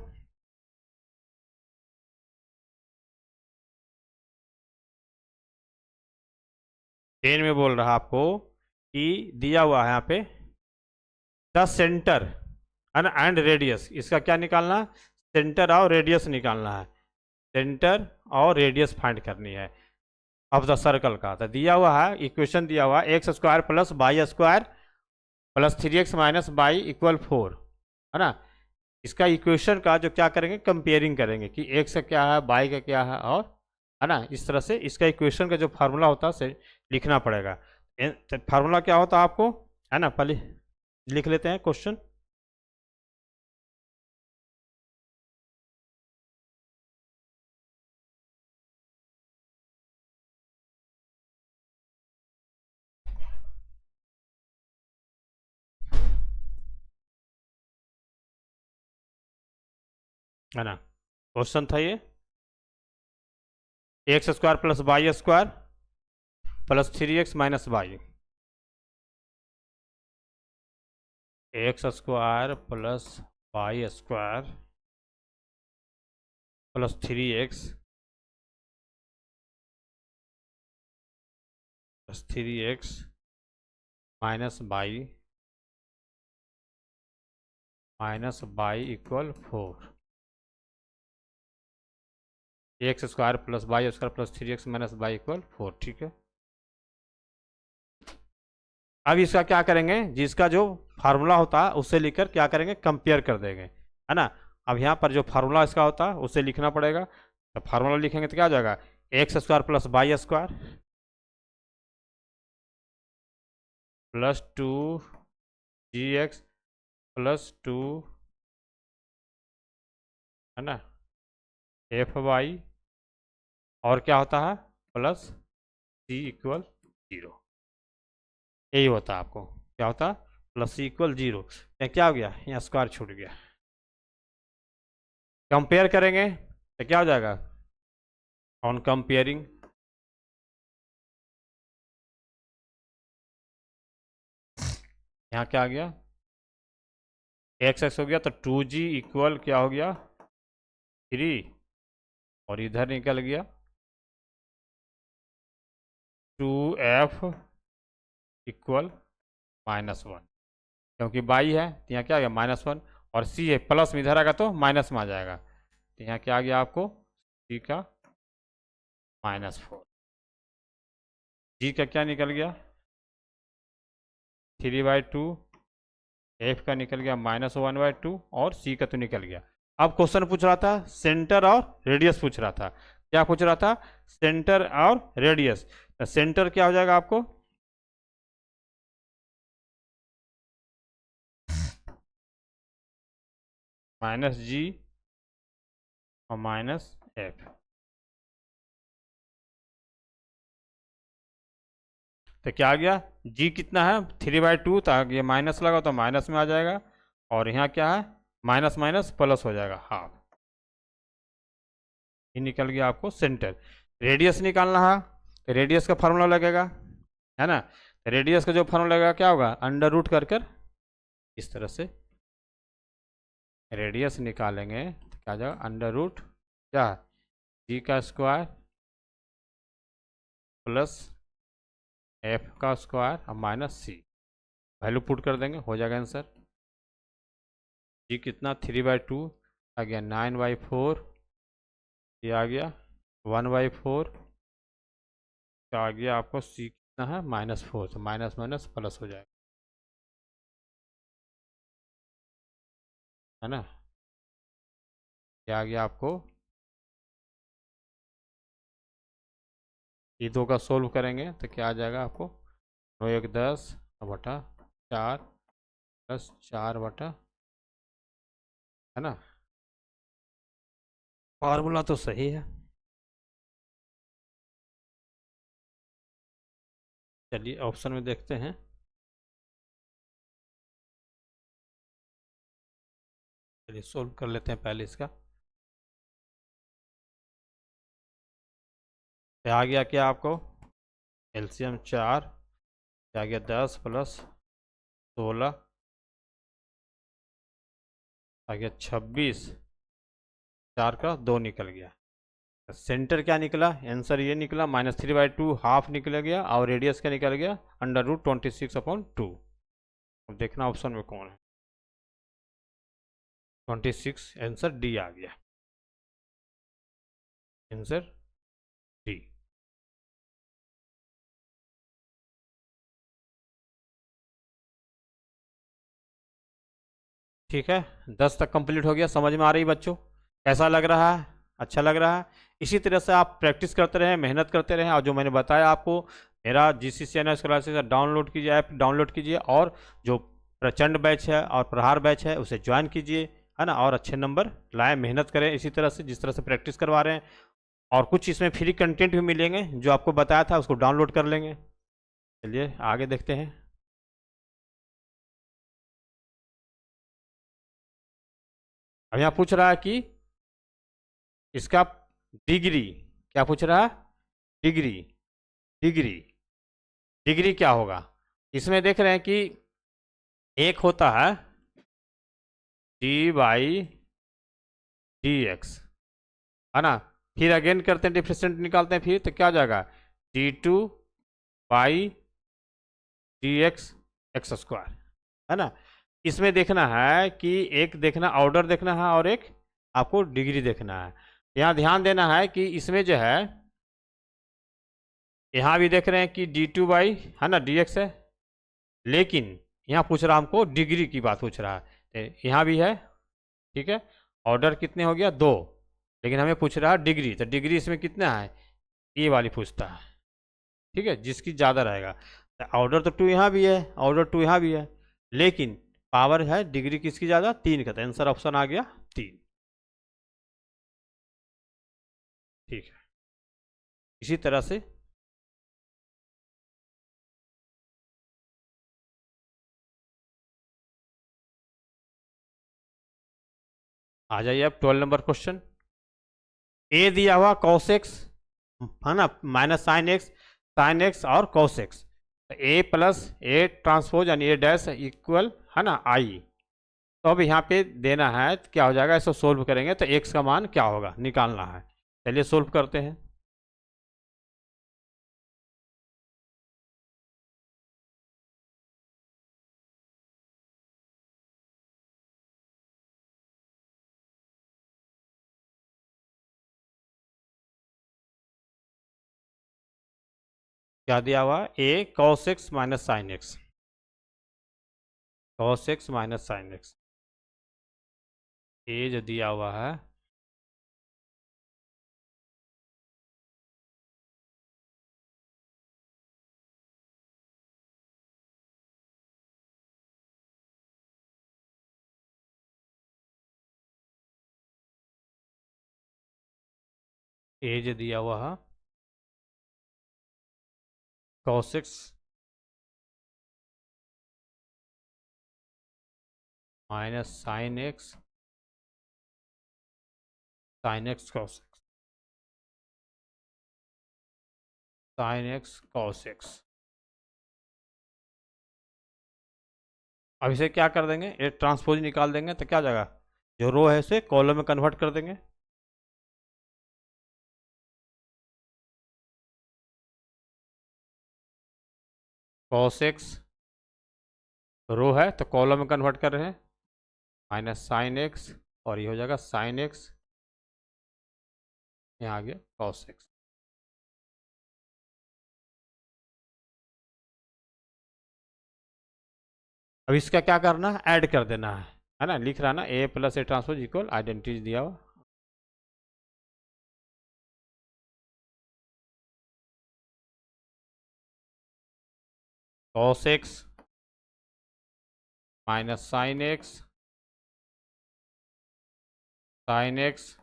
टेन में बोल रहा आपको कि दिया हुआ है यहाँ पे द सेंटर एंड रेडियस, इसका क्या निकालना है, सेंटर और रेडियस निकालना है, सेंटर और रेडियस फाइंड करनी है ऑफ द सर्कल का। तो दिया हुआ है इक्वेशन, दिया हुआ है X square plus Y square plus 3x minus Y equal 4, है ना। इसका इक्वेशन का जो क्या करेंगे, कंपेयरिंग करेंगे कि एक्स का क्या है, वाई का क्या है, और है ना, इस तरह से इसका इक्वेशन का जो फार्मूला होता है से लिखना पड़ेगा। फार्मूला क्या होता है आपको, है ना, पहले लिख लेते हैं क्वेश्चन। है ना, क्वेश्चन था ये, X square plus Y square plus 3x minus Y, X square plus Y square plus 3x plus 3x minus Y equal 4, X square plus Y square plus 3x minus Y equal 4, ठीक है। अब इसका क्या करेंगे, जिसका जो फार्मूला होता है उससे लिखकर क्या करेंगे, कंपेयर कर देंगे, है ना। अब यहाँ पर जो फार्मूला इसका होता है उसे लिखना पड़ेगा, तो फार्मूला लिखेंगे तो क्या हो जाएगा, X square plus Y square plus 2 gx plus 2, है ना, एफ वाई, और क्या होता है प्लस सी इक्वल 0, यही होता है आपको, क्या होता है प्लस सी इक्वल 0, क्या हो गया, यहाँ स्क्वायर छूट गया, कंपेयर करेंगे तो क्या हो जाएगा, ऑन कंपेयरिंग, यहाँ क्या आ गया, एक्स एक्स हो गया, तो 2g इक्वल क्या हो गया 3, और इधर निकल गया 2f इक्वल -1, क्योंकि बाई है तो यहाँ क्या आ गया -1, और सी है प्लस में इधर आएगा तो माइनस में आ जाएगा, तो यहाँ क्या आ गया आपको सी का -4, जी का क्या निकल गया 3/2, एफ का निकल गया -1/2, और सी का तो निकल गया। अब क्वेश्चन पूछ रहा था सेंटर और रेडियस पूछ रहा था, क्या पूछ रहा था, सेंटर और रेडियस, तो सेंटर क्या हो जाएगा आपको, -g और -f, तो क्या आ गया, g कितना है 3/2, तो ये माइनस लगा तो माइनस में आ जाएगा, और यहाँ क्या है माइनस माइनस प्लस हो जाएगा हाफ, ये निकल गया आपको सेंटर। रेडियस निकालना है तो रेडियस का फार्मूला लगेगा, है ना, रेडियस का जो फार्मूला लगेगा क्या होगा, अंडर रूट कर कर इस तरह से रेडियस निकालेंगे तो क्या आ जाएगा, अंडर रूट क्या जी का स्क्वायर प्लस एफ का स्क्वायर और माइनस सी, वैल्यू पुट कर देंगे हो जाएगा आंसर, जी कितना 3/2 आ गया 9/4, ये आ गया 1/4, तो आ गया आपको सी कितना है -4, तो माइनस माइनस प्लस हो जाएगा, है ना, क्या आ गया आपको, ये दो का सोल्व करेंगे तो क्या आ जाएगा आपको, 9 × 10 बटा 4 प्लस 4 बटा, है ना, फार्मूला तो सही है। चलिए ऑप्शन में देखते हैं। चलिए सोल्व कर लेते हैं पहले इसका। क्या आ गया क्या आपको? एलसीएम 4, आ गया 10 प्लस 16, आ गया 26, 4 का 2 निकल गया। सेंटर क्या निकला? आंसर ये निकला -3/2 हाफ निकल गया, और रेडियस क्या निकल गया? √26/2। अब देखना ऑप्शन में कौन है। 26, आंसर डी आ गया। Answer D. ठीक है, 10 तक कंप्लीट हो गया। समझ में आ रही बच्चों? कैसा लग रहा है? अच्छा लग रहा है? इसी तरह से आप प्रैक्टिस करते रहें, मेहनत करते रहें, और जो मैंने बताया आपको, मेरा GCCNS क्लासेस डाउनलोड कीजिए, ऐप डाउनलोड कीजिए, और जो प्रचंड बैच है और प्रहार बैच है उसे ज्वाइन कीजिए, है ना, और अच्छे नंबर लाएँ। मेहनत करें इसी तरह से जिस तरह से प्रैक्टिस करवा रहे हैं। और कुछ इसमें फ्री कंटेंट भी मिलेंगे, जो आपको बताया था उसको डाउनलोड कर लेंगे। चलिए आगे देखते हैं। अब यहाँ पूछ रहा है कि इसका डिग्री, क्या पूछ रहा है? डिग्री। डिग्री। डिग्री क्या होगा? इसमें देख रहे हैं कि एक होता है d/dx, है ना। फिर अगेन करते हैं, डिफरेंशिएट निकालते हैं, फिर तो क्या हो जाएगा? d2/dx x², है ना। इसमें देखना है कि एक देखना ऑर्डर देखना है, और एक आपको डिग्री देखना है। यहाँ ध्यान देना है कि इसमें जो है, यहाँ भी देख रहे हैं कि d2 है ना dx है, लेकिन यहाँ पूछ रहा हमको डिग्री की बात पूछ रहा है। तो यहाँ भी है, ठीक है। ऑर्डर कितने हो गया? 2, लेकिन हमें पूछ रहा है डिग्री, तो डिग्री इसमें कितना है? ये वाली पूछता है, ठीक है, जिसकी ज़्यादा रहेगा। तो ऑर्डर तो 2 यहाँ भी है, ऑर्डर 2 यहाँ भी है, लेकिन पावर है डिग्री किसकी ज़्यादा? 3 का। तो आंसर ऑप्शन आ गया 3। ठीक है, इसी तरह से आ जाइए अब 12 नंबर क्वेश्चन। ए दिया हुआ cos x, है ना, माइनस साइन एक्स और cos x, A plus A transpose यानी ए डैश इक्वल, है ना, आई। तो अब यहाँ पे देना है तो क्या हो जाएगा? इसको सोल्व करेंगे तो x का मान क्या होगा निकालना है। चलिए सोल्व करते हैं। क्या दिया हुआ? A cos x minus sine x, cos x minus sine x, A जो दिया हुआ है, ए जो दिया हुआ है cos x minus sine x, sine x cos x, sign x cos x। अब इसे क्या कर देंगे? एक ट्रांसपोज निकाल देंगे तो क्या हो जाएगा? जो रो है उसे कॉलम में कन्वर्ट कर देंगे। cos x रो है तो कॉलम में कन्वर्ट कर रहे हैं, माइनस साइन एक्स, और ये हो जाएगा साइन एक्स, यहाँ आ गया cos x। अब इसका क्या करना है? ऐड कर देना है ना। लिख रहा ना, A plus A transpose equal identity दिया हुआ, cos x minus sine x, sine x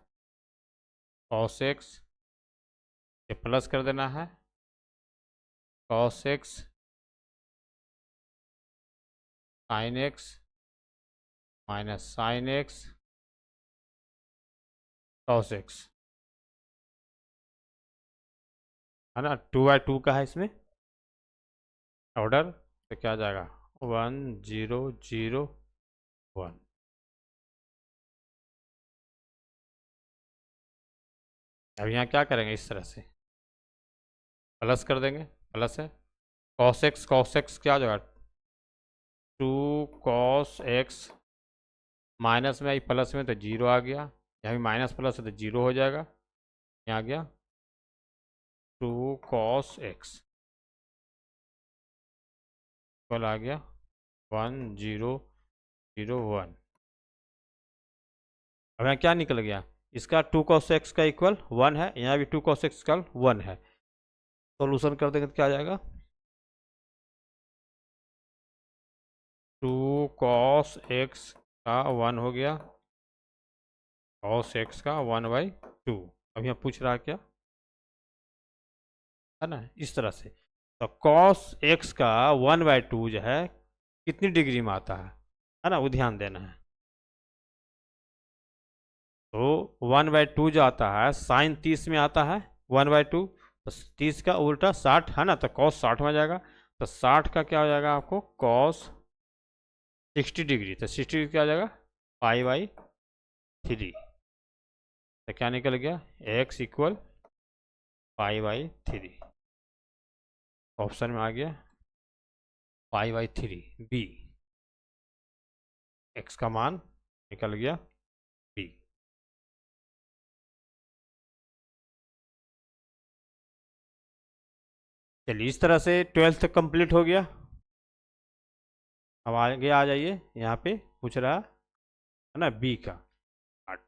cos x ये प्लस कर देना है, cos x sine x minus sine x cos x, है ना। 2/2 का है इसमें ऑर्डर, तो क्या आ जाएगा 1 0 0 1। अब यहाँ क्या करेंगे, इस तरह से प्लस कर देंगे, प्लस है कॉस एक्स क्या हो जाएगा 2 कॉस एक्स, माइनस में आई प्लस में तो जीरो आ गया, यहाँ भी माइनस प्लस है तो जीरो हो जाएगा, यहाँ आ गया 2 कॉस एक्स इक्वल आ गया 1 0 0 1। अब यहाँ क्या निकल गया, इसका 2 cos x का इक्वल 1 है, यहाँ भी 2 cos x का 1 है। सॉल्यूशन कर देंगे तो क्या आ जाएगा 2 cos x का 1 हो गया, cos x का 1/2। अब यहाँ पूछ रहा है क्या, है ना, इस तरह से। तो cos x का 1/2 जो है कितनी डिग्री में आता है ना, वो ध्यान देना है। तो 1/2 जो आता है साइन 30 में आता है 1/2, तो 30 का उल्टा 60 है ना, तो cos 60 में आ जाएगा। तो 60 का क्या हो जाएगा आपको cos 60 डिग्री, तो 60 डिग्री क्या आ जाएगा π/3। तो क्या निकल गया x इक्वल π/3, ऑप्शन में आ गया π/3 बी, x का मान निकल गया बी। चलिए इस तरह से 12th तक कंप्लीट हो गया। अब आगे आ जाइए, यहाँ पे पूछ रहा है ना बी का पार्ट।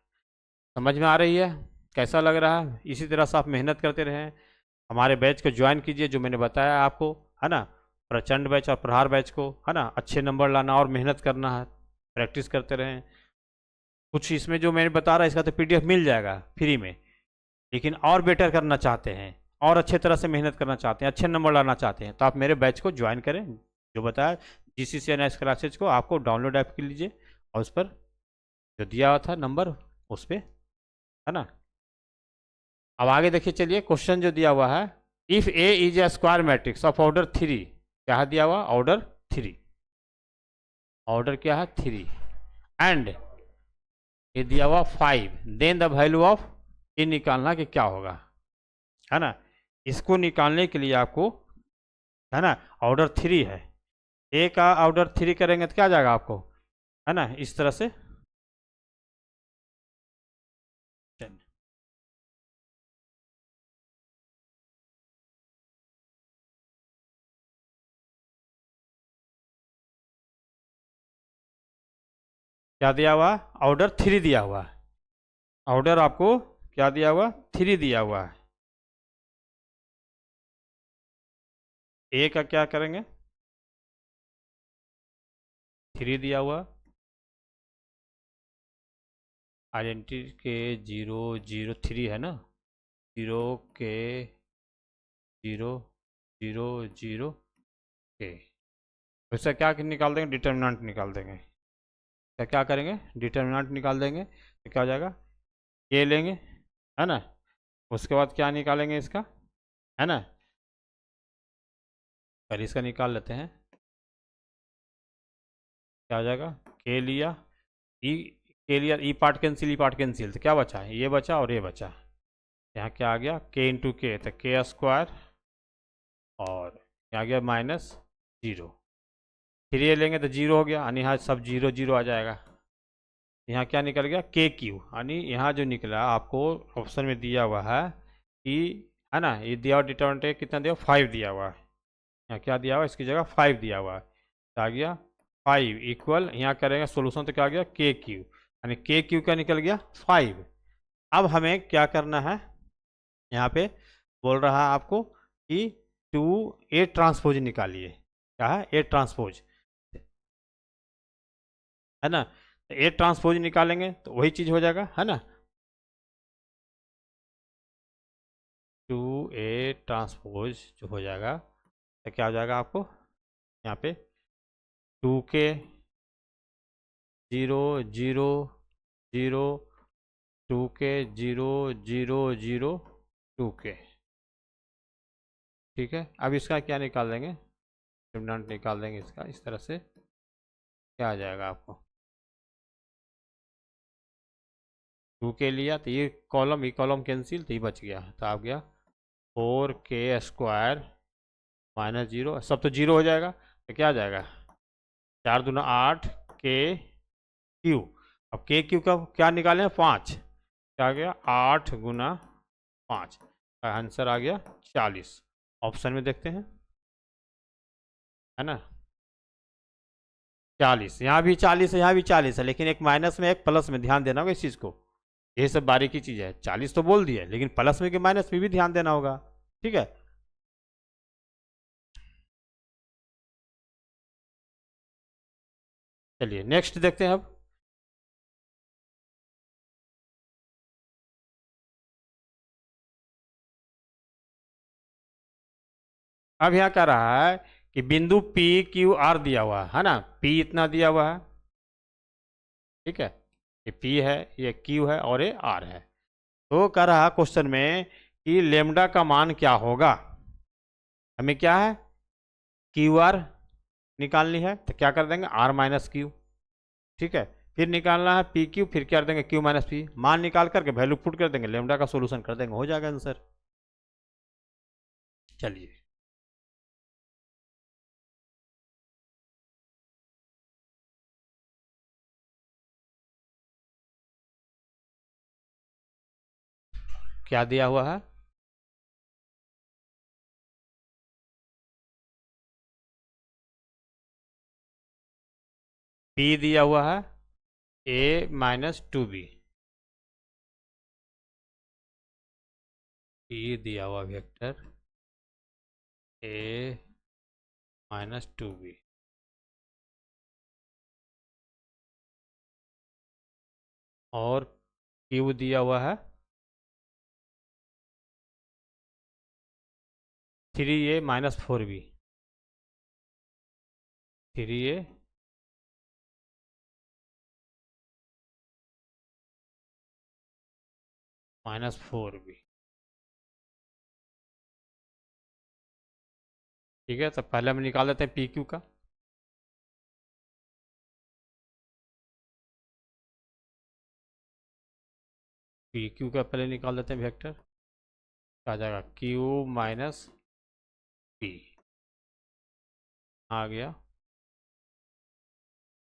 समझ में आ रही है, कैसा लग रहा है? इसी तरह से आप मेहनत करते रहें, हमारे बैच को ज्वाइन कीजिए, जो मैंने बताया आपको, है ना। प्रचंड बैच और प्रहार बैच को, है ना, अच्छे नंबर लाना और मेहनत करना है, प्रैक्टिस करते रहें। कुछ इसमें जो मैंने बता रहा है इसका तो PDF मिल जाएगा फ्री में, लेकिन और बेटर करना चाहते हैं और अच्छे तरह से मेहनत करना चाहते हैं, अच्छे नंबर लाना चाहते हैं, तो आप मेरे बैच को ज्वाइन करें। जो बताया GCCNS क्लासेज को आपको डाउनलोड ऐप कर लीजिए और उस पर जो दिया हुआ था नंबर उस पर, है ना। अब आगे देखिए, चलिए क्वेश्चन जो दिया हुआ है, if A is a square matrix of order 3, क्या दिया हुआ ऑर्डर 3, ऑर्डर क्या है 3, एंड ये दिया हुआ 5, देन द वैल्यू ऑफ ए निकालना कि क्या होगा, है ना। इसको निकालने के लिए आपको, है ना, ऑर्डर 3 है, ए का ऑर्डर 3 करेंगे तो क्या आ जाएगा आपको, है ना, इस तरह से। क्या दिया हुआ, ऑर्डर 3 दिया हुआ है, ऑर्डर आपको क्या दिया हुआ 3 दिया हुआ है। ए का क्या करेंगे 3 दिया हुआ, आइडेंटिटी के 0 0 3 है ना, 0 के 0 0 0 के, उससे क्या निकाल देंगे डिटर्मिनेंट निकाल देंगे। तो क्या करेंगे डिटर्मिनेंट निकाल देंगे, तो क्या हो जाएगा के लेंगे, है ना। उसके बाद क्या निकालेंगे इसका, है ना, पहले इसका निकाल लेते हैं। क्या हो जाएगा के लिया, ई के लिया, ई पार्ट कैंसिल, ई पार्ट कैंसिल, तो क्या बचा ये बचा और ये बचा। यहाँ क्या आ गया के इंटू के, तो के स्क्वायर, और यहाँ आ गया -0, फिर ये लेंगे तो 0 हो गया, यानी यहाँ सब 0 0 आ जाएगा। यहाँ क्या निकल गया के क्यू, यानी यहाँ जो निकला आपको ऑप्शन में दिया हुआ है कि, है ना, ये दिया हुआ डिटर्मिनेंट कितना दिया 5 दिया हुआ है, यहाँ क्या दिया हुआ इसकी जगह 5 दिया हुआ है, तो आ गया 5 इक्वल, यहाँ करेंगे सोल्यूशन तो क्या आ गया के क्यू, यानी के क्यू का निकल गया 5। अब हमें क्या करना है, यहाँ पे बोल रहा है आपको कि 2A ट्रांसपोज निकालिए, क्या है A ट्रांसपोज, है ना। तो A ट्रांसपोज निकालेंगे तो वही चीज़ हो जाएगा, है ना। 2A ट्रांसपोज जो हो जाएगा तो क्या हो जाएगा आपको यहाँ पे 2K 0 0 0 2K 0 0 0 2K। ठीक है, अब इसका क्या निकाल देंगे, डिटरमिनेंट निकाल देंगे इसका इस तरह से, क्या आ जाएगा आपको 2K लिया तो ये कॉलम कैंसिल, तो ये बच गया, तो आ गया 4K² माइनस 0, सब तो जीरो हो जाएगा, तो क्या आ जाएगा 4 दूना 8 KQ। अब KQ का क्या निकालें 5, क्या आ गया 8 गुना 5, आंसर आ गया 40। ऑप्शन में देखते हैं, है ना 40, यहाँ भी 40 है, यहाँ भी 40 है, लेकिन एक माइनस में एक प्लस में, ध्यान देना होगा इस चीज़ को, ये सब बारीकी चीज़ है। 40 तो बोल दिया, लेकिन प्लस में कि माइनस में भी ध्यान देना होगा। ठीक है, चलिए नेक्स्ट देखते हैं अब यहाँ क्या रहा है कि बिंदु PQR दिया हुआ है ना, P इतना दिया हुआ है, ठीक है, ये P है, ये Q है और ये R है। तो कह रहा है क्वेश्चन में कि लेमडा का मान क्या होगा, हमें क्या है QR निकालनी है, तो क्या कर देंगे R माइनस क्यू, ठीक है, फिर निकालना है PQ, फिर क्या कर देंगे Q माइनस P, मान निकाल करके वैल्यू पुट कर देंगे, लेमडा का सोल्यूशन कर देंगे, हो जाएगा आंसर। चलिए क्या दिया हुआ है, P दिया हुआ है A माइनस 2B, P दिया हुआ वेक्टर A माइनस 2B, और Q दिया हुआ है 3A minus 4B, 3A minus 4B। ठीक है, तो पहले हम निकाल लेते हैं PQ का, PQ का पहले निकाल देते हैं वेक्टर, आ जाएगा Q माइनस P, आ गया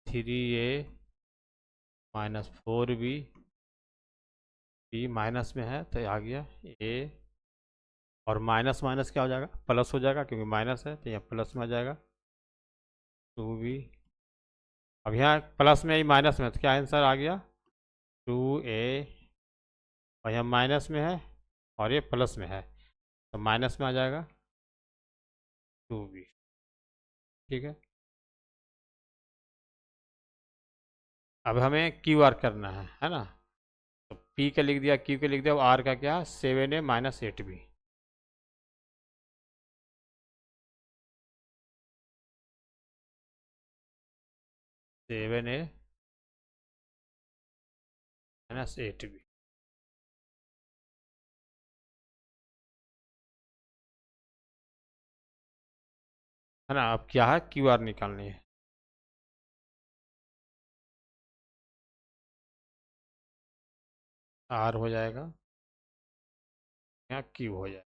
3A minus 4B, P minus में है तो आ गया A, और माइनस माइनस क्या हो जाएगा प्लस हो जाएगा, क्योंकि माइनस है तो यहाँ प्लस में आ जाएगा 2B। अब यहाँ प्लस में ही माइनस में, तो क्या आंसर आ गया 2A, और यहाँ माइनस में है और ये प्लस में है, तो माइनस में आ जाएगा 2B। ठीक है, अब हमें QR करना है ना, तो P का लिख दिया, Q का लिख दिया, R का क्या 7A माइनस 8B, सेवन ए माइनस 8B। है ना, अब क्या है QR निकालनी है, R हो जाएगा, यहाँ Q हो जाएगा,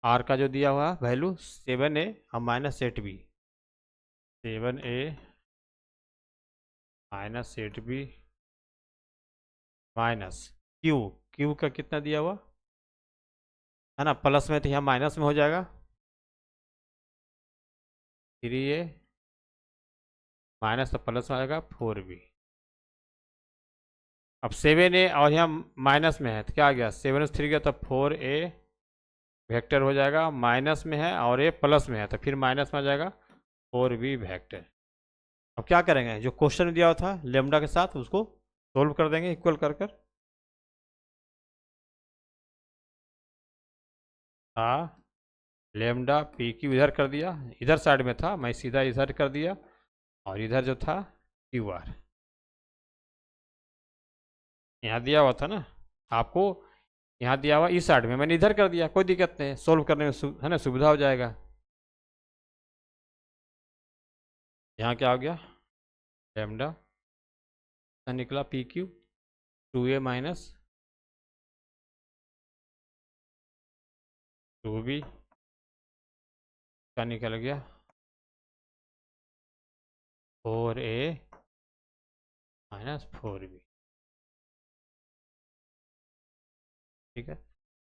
R का जो दिया हुआ वैल्यू 7A और minus 8B, 7A minus 8B minus Q का कितना दिया हुआ है ना, प्लस में तो यहाँ माइनस में हो जाएगा 3A माइनस, तो प्लस में आएगा 4B। अब 7A और यहाँ माइनस में है तो क्या आ गया 7 से 3 गया तो 4A वेक्टर हो जाएगा, माइनस में है और ये प्लस में है तो फिर माइनस में आ जाएगा 4B वेक्टर। अब क्या करेंगे, जो क्वेश्चन दिया हुआ था लेमडा के साथ उसको सोल्व कर देंगे इक्वल कर कर। था लेमडा पी क्यू, इधर कर दिया, इधर साइड में था, मैं सीधा इधर कर दिया, और इधर जो था क्यू आर, यहाँ दिया हुआ था ना आपको, यहाँ दिया हुआ इस साइड में, मैंने इधर कर दिया, कोई दिक्कत नहीं, सोल्व करने में है ना सुविधा हो जाएगा। यहाँ क्या हो गया, लेमडा निकला P Q 2a minus 2b का निकल गया 4a माइनस 4b। ठीक है,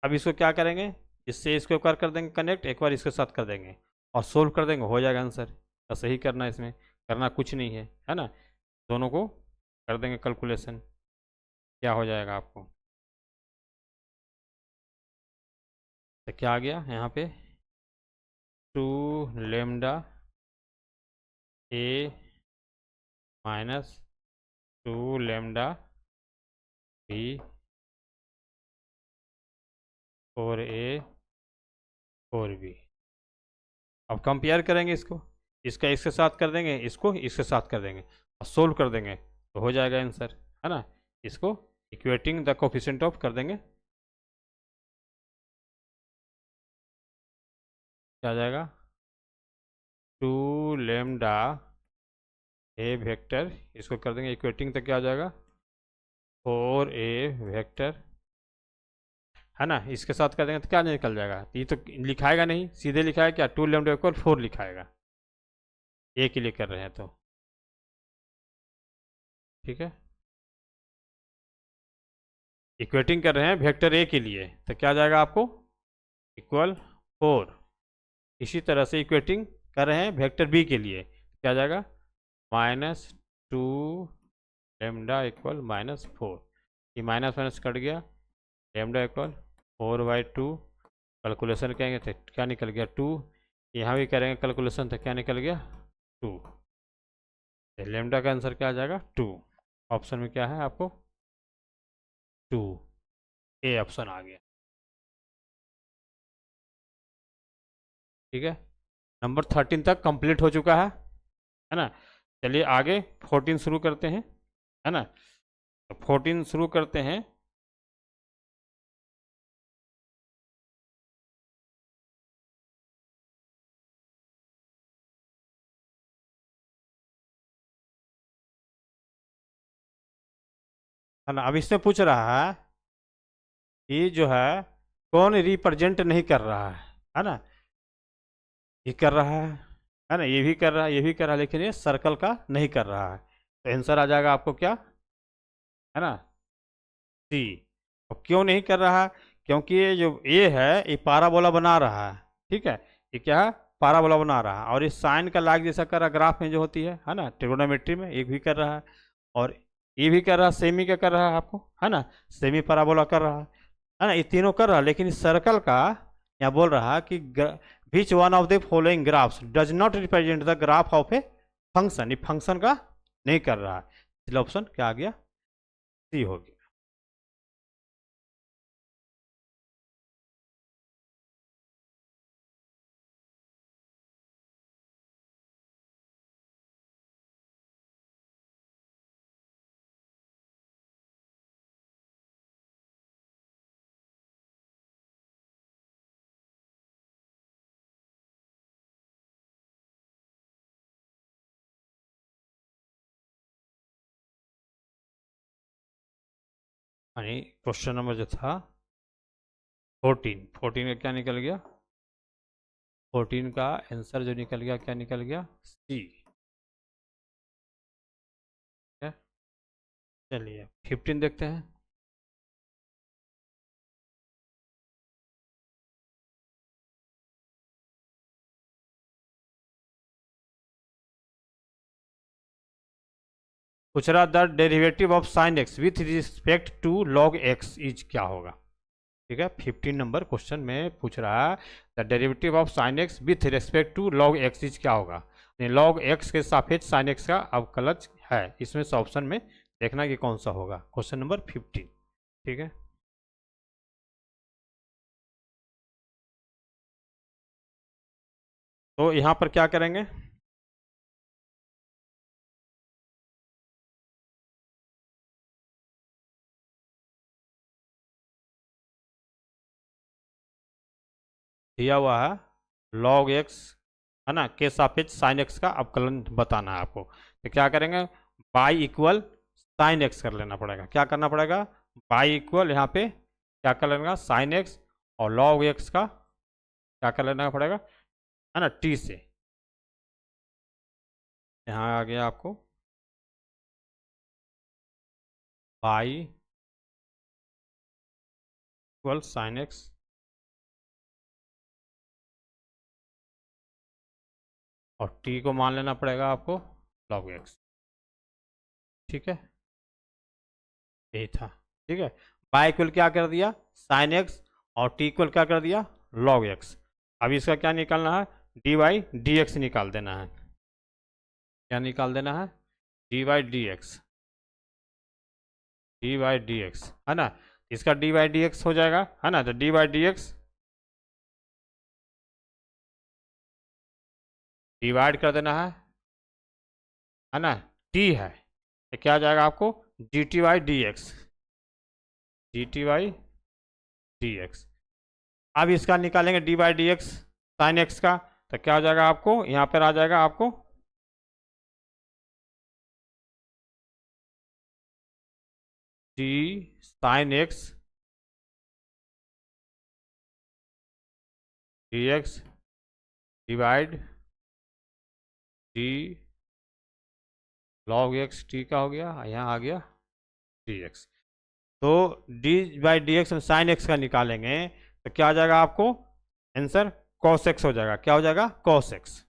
अब इसको क्या करेंगे, इससे इसको कर देंगे कनेक्ट, एक बार इसके साथ कर देंगे और सोल्व कर देंगे, हो जाएगा आंसर। बस यही करना है, इसमें करना कुछ नहीं है ना, दोनों को कर देंगे कैलकुलेशन, क्या हो जाएगा आपको। तो क्या आ गया यहाँ पे, 2 lambda A minus 2 lambda B 4a 4b। अब कंपेयर करेंगे इसको, इसका इसके साथ कर देंगे, इसको इसके साथ कर देंगे और सोल्व कर देंगे, तो हो जाएगा आंसर, है ना। इसको इक्वेटिंग द कोफिशिएंट ऑफ कर देंगे, क्या आ जाएगा, 2 लेमडा ए वेक्टर, इसको कर देंगे इक्वेटिंग, तो क्या आ जाएगा 4a वेक्टर, है ना। इसके साथ कर देंगे तो क्या निकल जाएगा, ये तो लिखाएगा नहीं, सीधे लिखाएगा क्या, 2 लेमडा इक्वल 4 लिखाएगा, ए के लिए कर रहे हैं तो, ठीक है। इक्वेटिंग कर रहे हैं वेक्टर ए के लिए, तो क्या आ जाएगा आपको, इक्वल 4। इसी तरह से इक्वेटिंग कर रहे हैं वेक्टर बी के लिए, क्या आ जाएगा माइनस 2 लेमडा इक्वल माइनस 4, ये माइनस माइनस कट गया, लेमडा इक्वल 4/2, कैलकुलेशन करेंगे तो क्या निकल गया 2, यहाँ भी करेंगे कैलकुलेशन तो क्या निकल गया 2, लेमडा का आंसर क्या आ जाएगा 2। ऑप्शन में क्या है आपको 2, ए ऑप्शन आ गया, ठीक है। नंबर 13 तक कंप्लीट हो चुका है ना। चलिए आगे 14 शुरू करते हैं, है ना। तो 14 शुरू करते हैं, है ना। अब इससे पूछ रहा है कि जो है कौन रिप्रेजेंट नहीं कर रहा है ना, ये कर रहा है ना, ये भी कर रहा है, ये भी कर रहा है, लेकिन ये सर्कल का नहीं कर रहा है, तो आंसर आ जाएगा आपको क्या, है ना, सी। अब क्यों नहीं कर रहा है, क्योंकि ये जो ए है ये पाराबोला बना रहा है, ठीक है, ये क्या है पाराबोला बना रहा है, और इस साइन का लाग जैसा कर रहा ग्राफ में जो होती है ना, ट्रिगोनोमेट्री में एक भी कर रहा है, और ये भी कर रहा है, सेमी का कर रहा है आपको, है ना, सेमी पाराबोला कर रहा है ना, ये तीनों कर रहा है, लेकिन इस सर्कल का यहाँ बोल रहा है कि which one of the following graphs does not represent the graph of a function, ये फंक्शन का नहीं कर रहा है, इसलिए ऑप्शन क्या आ गया, सी हो गया। यानी क्वेश्चन नंबर जो था 14 का क्या निकल गया, 14 का आंसर जो निकल गया क्या निकल गया, सी। चलिए 15 देखते हैं। पूछ रहा the derivative of sine X with respect to log X is क्या होगा, ठीक है। 15 नंबर क्वेश्चन में पूछ रहा है the derivative of sine X with respect to log X is क्या होगा, लॉग एक्स के सापेक्ष साइन एक्स का अवकलज है, इसमें से ऑप्शन में देखना कि कौन सा होगा, क्वेश्चन नंबर 15, ठीक है। तो यहाँ पर क्या करेंगे, दिया हुआ है log x, है ना, के सापेक्ष साइन एक्स का अवकलन बताना है आपको। तो क्या करेंगे, बाई इक्वल साइन एक्स कर लेना पड़ेगा। क्या करना पड़ेगा, बाई इक्वल यहाँ पे क्या कर लेना, साइन एक्स, और लॉग एक्स का क्या कर लेना पड़ेगा, है ना, टी से। यहाँ आ गया आपको बाई इक्वल साइन एक्स और टी को मान लेना पड़ेगा आपको लॉग एक्स। ठीक है, यही था। ठीक है, बाई इक्वल क्या कर दिया, साइन एक्स, और टी इक्वल क्या कर दिया, लॉग एक्स। अब इसका क्या निकालना है, डी वाई डी एक्स निकाल देना है। क्या निकाल देना है, D Y D X, D Y D X, है ना। इसका डी वाई डी एक्स हो जाएगा, है ना। तो D Y D X divide कर देना है ना, टी है तो क्या आ जाएगा आपको, D T Y D X, D T Y D X. अब इसका निकालेंगे D Y D X sine X का, तो क्या हो जाएगा आपको, यहाँ पर आ जाएगा आपको D sine x D X divide D log x T का हो गया, यहाँ आ गया डी एक्स। तो D Y D X sine X का निकालेंगे तो क्या आ जाएगा आपको आंसर, कॉस एक्स हो जाएगा। क्या हो जाएगा, कॉस एक्स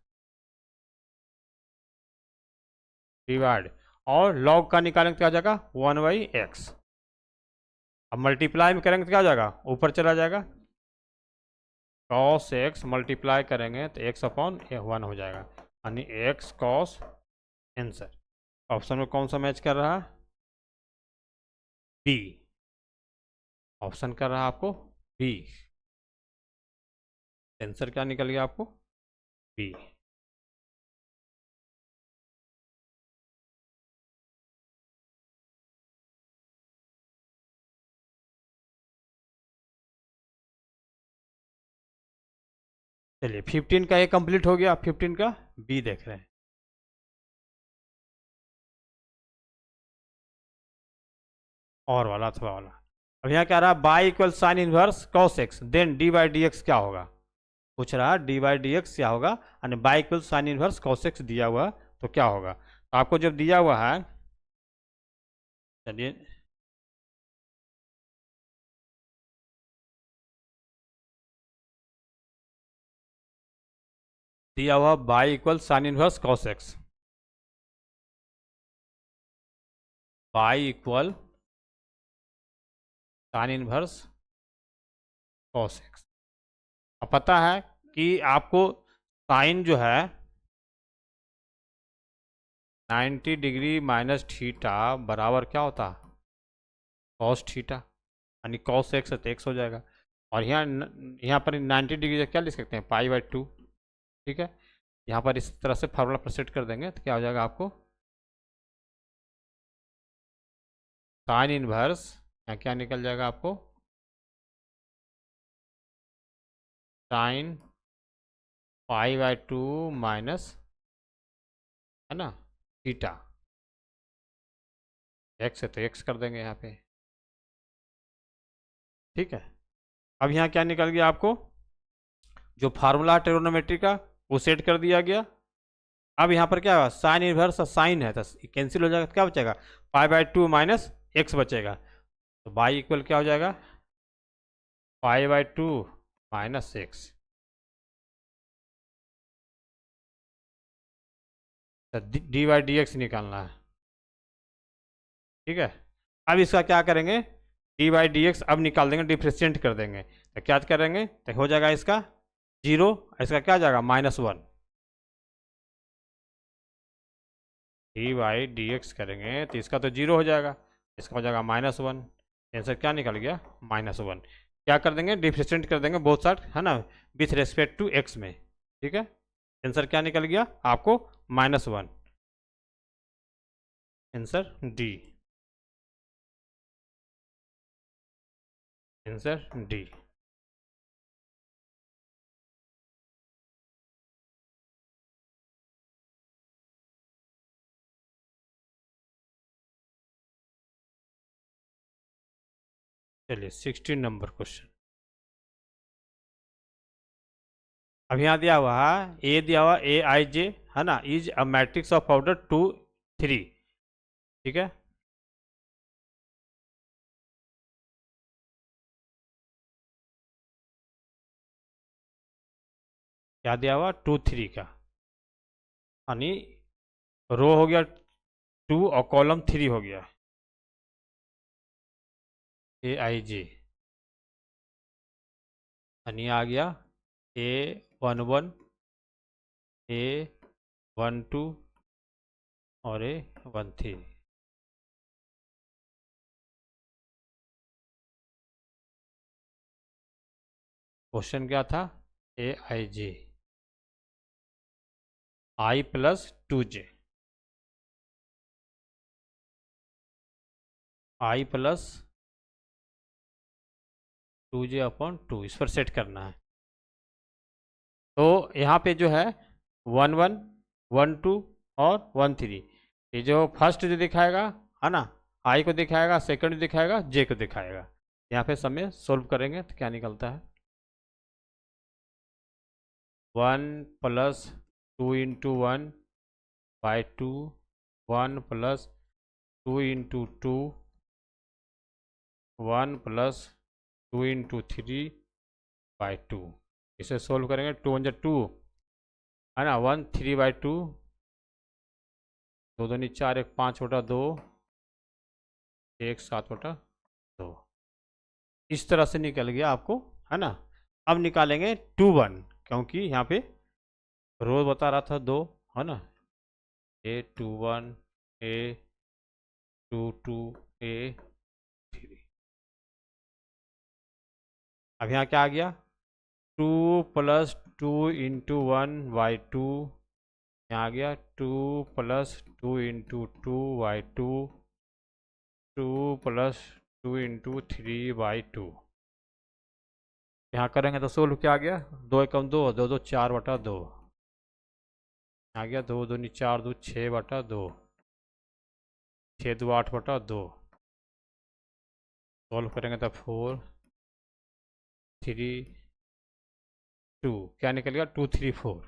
डिवाइड, और लॉग का निकालेंगे तो क्या आ जाएगा, 1/x। अब मल्टीप्लाई में करेंगे तो क्या हो जाएगा, ऊपर चला जाएगा, कॉस एक्स मल्टीप्लाई करेंगे तो x अपॉन 1 हो जाएगा, यानी x कॉस। आंसर ऑप्शन में कौन सा मैच कर रहा है, बी। ऑप्शन कर रहा है आपको बी। आंसर क्या निकल गया आपको, बी। चलिए 15 का ये कंप्लीट हो गया, 15 का बी देख रहे हैं। और वाला अथवा वाला, अब यहाँ क्या रहा, Y equal sine inverse cos X, then D Y D X क्या होगा, पूछ रहा है डी बाई डी एक्स क्या होगा, यानी by equal sine inverse cos x दिया हुआ तो क्या होगा। तो आपको जब दिया हुआ है, चलिए दिया हुआ by equal sine inverse cos x, by equal sine inverse cos x. अब पता है कि आपको साइन जो है 90 डिग्री माइनस थीटा बराबर क्या होता है, कॉस थीटा, यानी कॉस एक्स है तो एक्स हो जाएगा। और यहाँ पर 90 डिग्री क्या लिख सकते हैं, पाई/2। ठीक है, यहाँ पर इस तरह से फार्मूला प्रोसेट कर देंगे तो क्या हो जाएगा आपको, साइन इनवर्स, यहाँ क्या निकल जाएगा आपको, साइन पाई/2 माइनस, है ना, थीटा। एक्स है तो एक्स कर देंगे यहाँ पे। ठीक है, अब यहाँ क्या निकल गया आपको, जो फार्मूला ट्रिग्नोमेट्री का वो सेट कर दिया गया। अब यहाँ पर क्या होगा, साइन इनवर्स साइन है तो कैंसिल हो जाएगा, तो क्या बचेगा, पाई/2 माइनस एक्स बचेगा। तो बाई इक्वल क्या हो जाएगा, पाई/2 minus x. D Y D x निकालना है। ठीक है, अब इसका क्या करेंगे, डी वाई डी एक्स अब निकाल देंगे, डिफ्रेंशिएट कर देंगे तो क्या करेंगे, तो हो जाएगा इसका 0, इसका क्या आ जाएगा -1। डी वाई डी एक्स करेंगे तो इसका तो 0 हो जाएगा, इसका हो जाएगा -1। आंसर क्या निकल गया, -1। क्या कर देंगे, डिफ्रेंशिएट कर देंगे बोथ साइड, है ना, विथ रेस्पेक्ट टू एक्स में। ठीक है, आंसर क्या निकल गया आपको? -1। Answer D. Answer D. चलिए 16 नंबर क्वेश्चन। अब यहाँ दिया हुआ है ए, दिया हुआ ए आई जे, है ना, is a matrix of order 2 3। ठीक है, क्या दिया हुआ? 2 3 का, यानी रो हो गया 2 और कॉलम 3 हो गया ए आई जे, यानी आ गया ए 11, ए 12 और ए 13। क्वेश्चन क्या था? ए आई जे आई प्लस 2 जे, आई प्लस 2 जे अपॉन 2, इस पर सेट करना है। तो यहाँ पे जो है 11, 12 और 13, ये जो फर्स्ट जो दिखाएगा, है ना, आई को दिखाएगा, सेकंड दिखाएगा, जे को दिखाएगा। यहाँ पे सब में सोल्व करेंगे तो क्या निकलता है? 1 plus 2 into 1 by 2, 1 plus 2 into 2, 1 plus 2 into 3 by 2। इसे सोल्व करेंगे, 2 1 2, है ना, 1 3/2, 2 2 4, 1 5/2, 1 7/2। इस तरह से निकल गया आपको, है ना। अब निकालेंगे 2 1, क्योंकि यहाँ पे रोज बता रहा था 2, है ना, A21, A22, A3। अब यहाँ क्या आ गया? 2 प्लस 2 इंटू 1/2, यहाँ आ गया 2 प्लस 2 इंटू 2/2, 2 प्लस 2 इंटू 3/2। यहाँ करेंगे तो सोल्व क्या आ गया? 2 एकम 2, 2 2 4/2, आ गया 2 2 4 2 6/2, 6 2 8/2। सॉल्व करेंगे तो 4 3 2, क्या निकल गया? 2 3 4।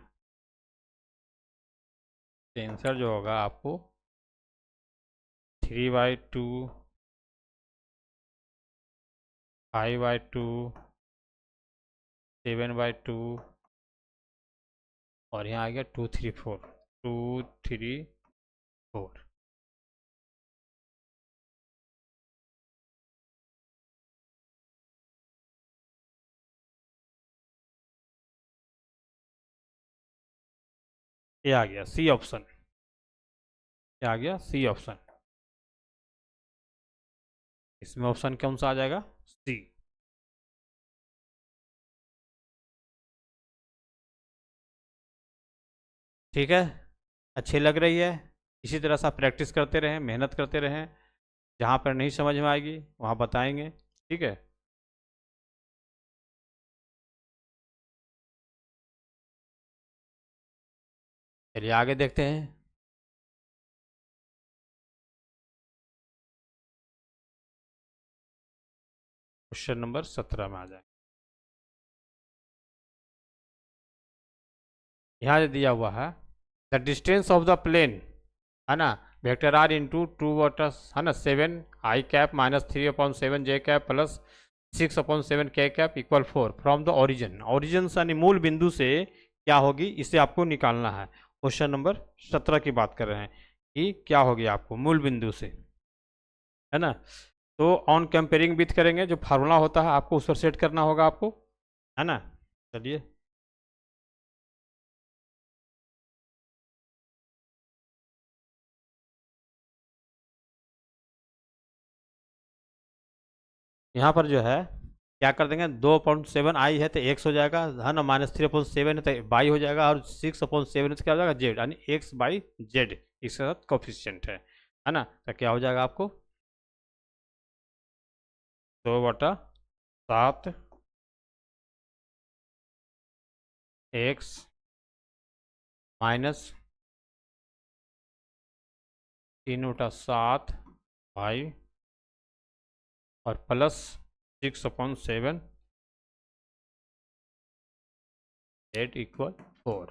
आंसर जो होगा आपको 3/2, 5/2, 7/2 और यहाँ आ गया 2 3 4, 2 3 4। ये आ गया सी ऑप्शन, ये आ गया सी ऑप्शन। इसमें ऑप्शन कौन सा आ जाएगा? सी। ठीक है, अच्छी लग रही है। इसी तरह से आप प्रैक्टिस करते रहें, मेहनत करते रहें। जहाँ पर नहीं समझ में आएगी वहाँ बताएंगे, ठीक है। चलिए आगे देखते हैं। क्वेश्चन नंबर 17 में आ जाए। यहाँ दिया हुआ है the distance of the plane, है ना, वेक्टर आर इंटू 2 है ना 7 I cap -3/7 J cap plus 6/7 K cap equal 4 from the origin. Origin यानी मूल बिंदु से क्या होगी, इसे आपको निकालना है। क्वेश्चन नंबर 17 की बात कर रहे हैं कि क्या होगी आपको मूल बिंदु से, है ना। तो ऑन कंपेयरिंग विथ करेंगे, जो फार्मूला होता है आपको उस पर सेट करना होगा आपको, है ना। चलिए यहाँ पर जो है क्या कर देंगे, 2/7 आई है तो एक्स हो जाएगा, है ना, -3/7 है तो वाई हो जाएगा, और 6/7 है तो क्या हो जाएगा, जेड, यानी एक्स बाई जेड इसके साथ कोफिशिएंट है ना। तो क्या हो जाएगा आपको 2/7 एक्स माइनस 3/7 वाई और प्लस 6/7 जेड इक्वल 4।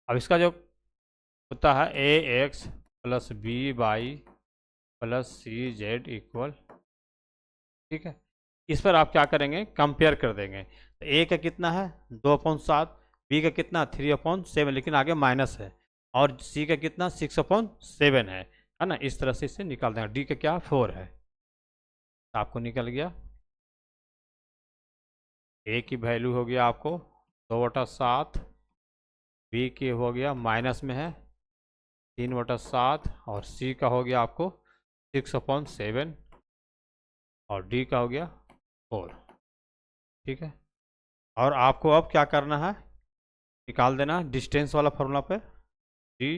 अब इसका जो होता है a x plus b y plus c z equal, ठीक है, इस पर आप क्या करेंगे, कंपेयर कर देंगे। तो ए का कितना है 2/7, बी का कितना 3/7, लेकिन आगे माइनस है, और सी का कितना 6/7 है ना। इस तरह से इसे निकाल देंगे। डी का क्या 4 है, आपको निकल गया ए की वैल्यू हो गया आपको 2/7, बी की हो गया माइनस में है 3/7, और सी का हो गया आपको 6/7, और डी का हो गया 4, ठीक है। और आपको अब क्या करना है, निकाल देना डिस्टेंस वाला फॉर्मूला पे, डी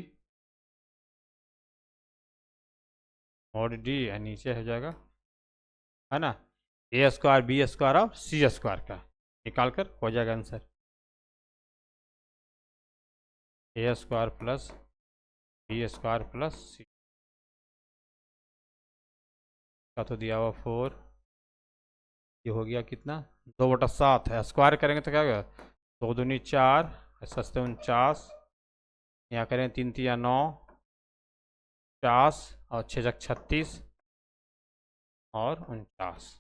और डी नीचे हो जाएगा, है ना, ए स्क्वायर बी स्क्वायर और सी स्क्वायर का निकाल कर हो जाएगा answer, a square plus b square plus c का तो दिया हुआ 4, ये हो गया कितना 2/7 है, स्क्वायर करेंगे तो क्या होगा 2 दूनी 4, सस्ते 49, यहाँ करें 3 तिया 9, 50 और 6 36 और 49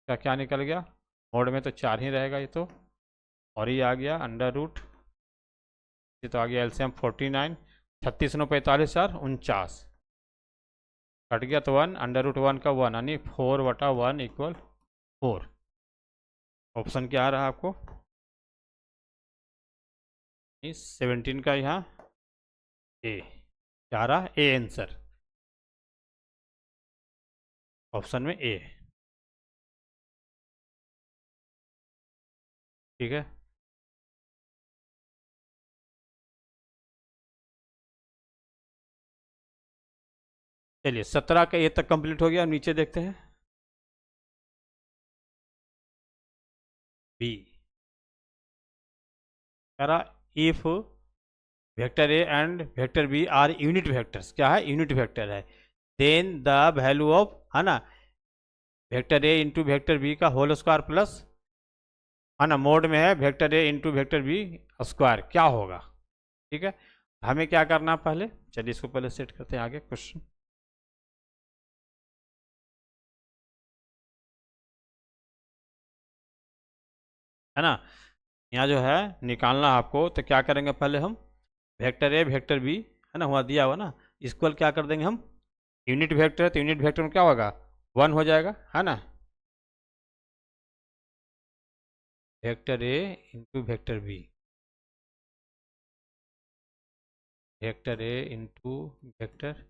का क्या निकल गया, मोड में तो 4 ही रहेगा ये तो, और ये आ गया अंडर रूट, ये तो आ गया एलसीएम 49, 36 9 45 और 49 कट गया तो 1, अंडर रूट 1 का 1 यानी 4/1 इक्वल 4। ऑप्शन क्या आ रहा है आपको, इस 17 का यहाँ ए क्या आ रहा, ए आंसर ऑप्शन में ए, ठीक है। चलिए 17 का ए तक कंप्लीट हो गया, नीचे देखते हैं बी, कह रहा if vector A and vector B are unit vectors, क्या है यूनिट वेक्टर है, देन द वैल्यू ऑफ, है ना, vector A into vector B का होल स्क्वायर प्लस, है ना, मोड में है vector A into vector B square क्या होगा, ठीक है। हमें क्या करना पहले, चलिए इसको पहले सेट करते हैं आगे क्वेश्चन, है ना। यहाँ जो है निकालना आपको, तो क्या करेंगे पहले हम वेक्टर ए वेक्टर बी, है ना, हुआ दिया हुआ ना, इक्वल क्या कर देंगे हम, यूनिट वेक्टर है तो यूनिट वेक्टर में क्या होगा 1 हो जाएगा, है ना, vector A into vector B, vector A into vector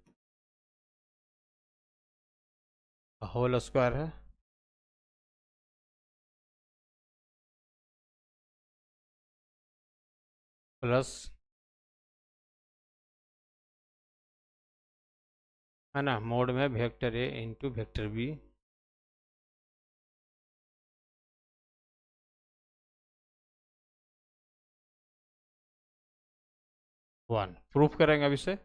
whole square है प्लस, है ना, मोड में vector A into vector B, 1 proof करेंगे अब इसे,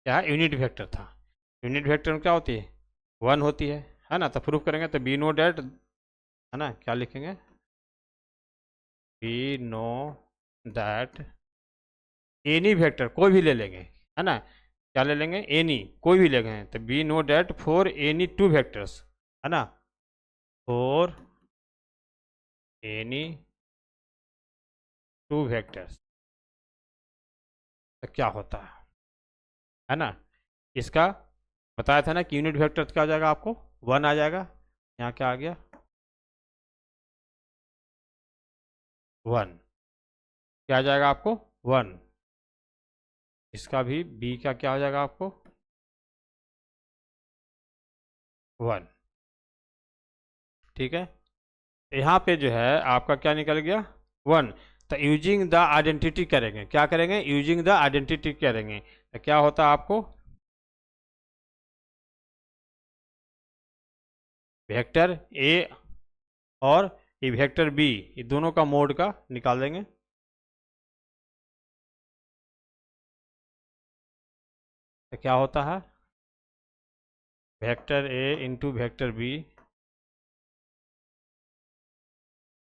क्या है यूनिट वेक्टर था, यूनिट वेक्टर में क्या होती है 1 होती है ना, तो प्रूफ करेंगे तो बी नो डेट, है ना, क्या लिखेंगे be know that any vector कोई भी ले लेंगे, है ना, क्या ले लेंगे एनी कोई भी लेंगे, तो we know that for any 2 vectors, है ना, फॉर एनी 2 वेक्टर्स, तो क्या होता है ना, इसका बताया था ना कि यूनिट वेक्टर क्या हो जाएगा आपको 1 आ जाएगा, यहाँ क्या आ गया 1, क्या आ जाएगा आपको 1, इसका भी बी का क्या हो जाएगा आपको 1। ठीक है, यहाँ पे जो है आपका क्या निकल गया 1। तो यूजिंग द आइडेंटिटी करेंगे, क्या करेंगे, यूजिंग द आइडेंटिटी करेंगे, तो क्या होता आपको वेक्टर ए और ये वेक्टर बी, ये दोनों का मोड का निकाल देंगे। तो क्या होता है vector A into vector B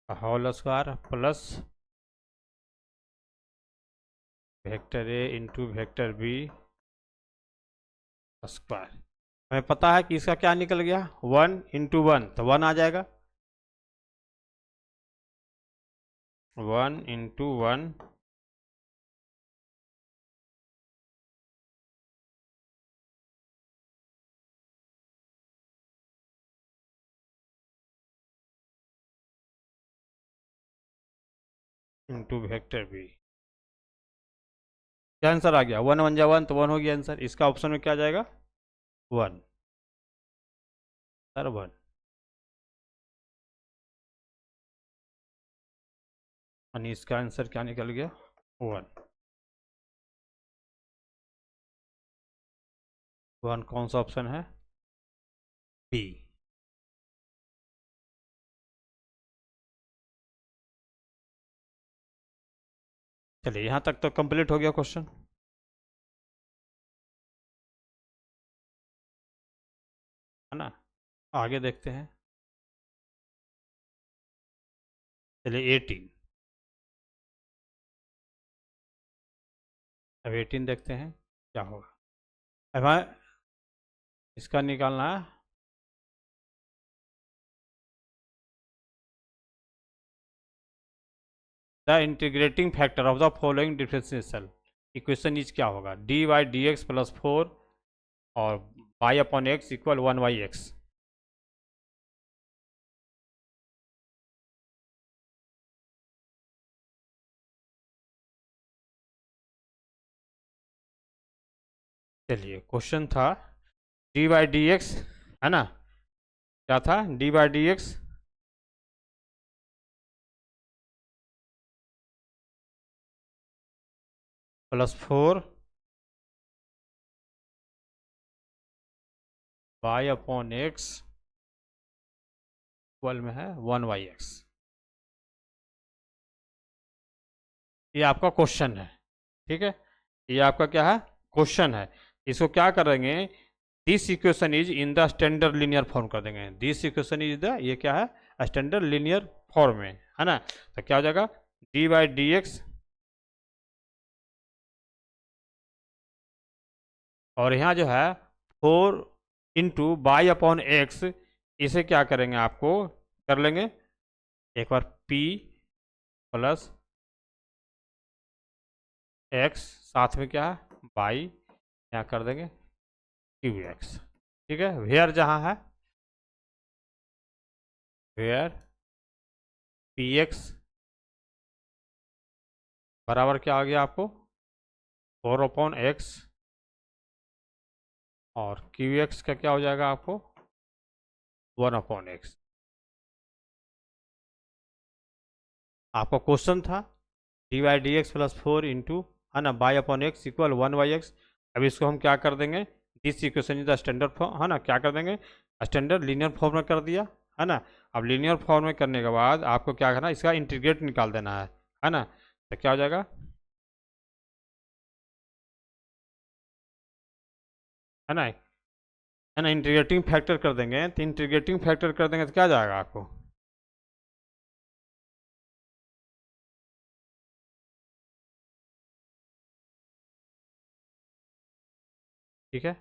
whole square plus vector A into vector B square. हमें पता है कि इसका क्या निकल गया 1 इंटू 1, तो 1 आ जाएगा। 1 इंटू 1 इंटू वेक्टर बी, क्या आंसर आ गया 1 1 जा 1, तो 1 हो गया आंसर। इसका ऑप्शन में क्या आ जाएगा 1 सर 1। यानी इसका आंसर क्या निकल गया 1। 1 कौन सा ऑप्शन है बी। चलिए यहाँ तक तो कंप्लीट हो गया क्वेश्चन, है ना। आगे देखते हैं, चलिए 18। अब 18 देखते हैं क्या होगा। अब इसका निकालना है the integrating factor of the following differential equation is, क्या होगा D Y D X plus 4 और Y upon X equal 1/x। चलिए क्वेश्चन था डी बाई डी एक्स, है ना, क्या था D Y D X +4 Y upon X equal में है 1/x। ये आपका क्वेश्चन है, ठीक है, ये आपका क्या है क्वेश्चन है। इसको क्या करेंगे, this equation is in the standard linear form कर देंगे। दिस इक्वेशन इज द, ये क्या है स्टैंडर्ड लीनियर फॉर्म में, है ना। तो क्या हो जाएगा डी बाई डी एक्स, और यहाँ जो है 4 इंटू 1/x, इसे क्या करेंगे आपको कर लेंगे एक बार p प्लस x, साथ में क्या है बाई, यहाँ कर देंगे QX। ठीक है, वेयर जहाँ है वेयर px बराबर क्या आ गया आपको 4/x, और QX का क्या हो जाएगा आपको 1/x। आपका क्वेश्चन था D Y D X plus 4 into, है ना, by upon X equal 1/x। अब इसको हम क्या कर देंगे, this equation is the standard form, है ना, क्या कर देंगे स्टैंडर्ड लीनियर फॉर्म में कर दिया, है ना। अब लीनियर फॉर्म में करने के बाद आपको क्या करना है, इसका इंटीग्रेट निकाल देना है ना। तो क्या हो जाएगा है ना, है ना, इंटीग्रेटिंग फैक्टर कर देंगे, तो इंटीग्रेटिंग फैक्टर कर देंगे तो क्या जाएगा आपको ठीक है,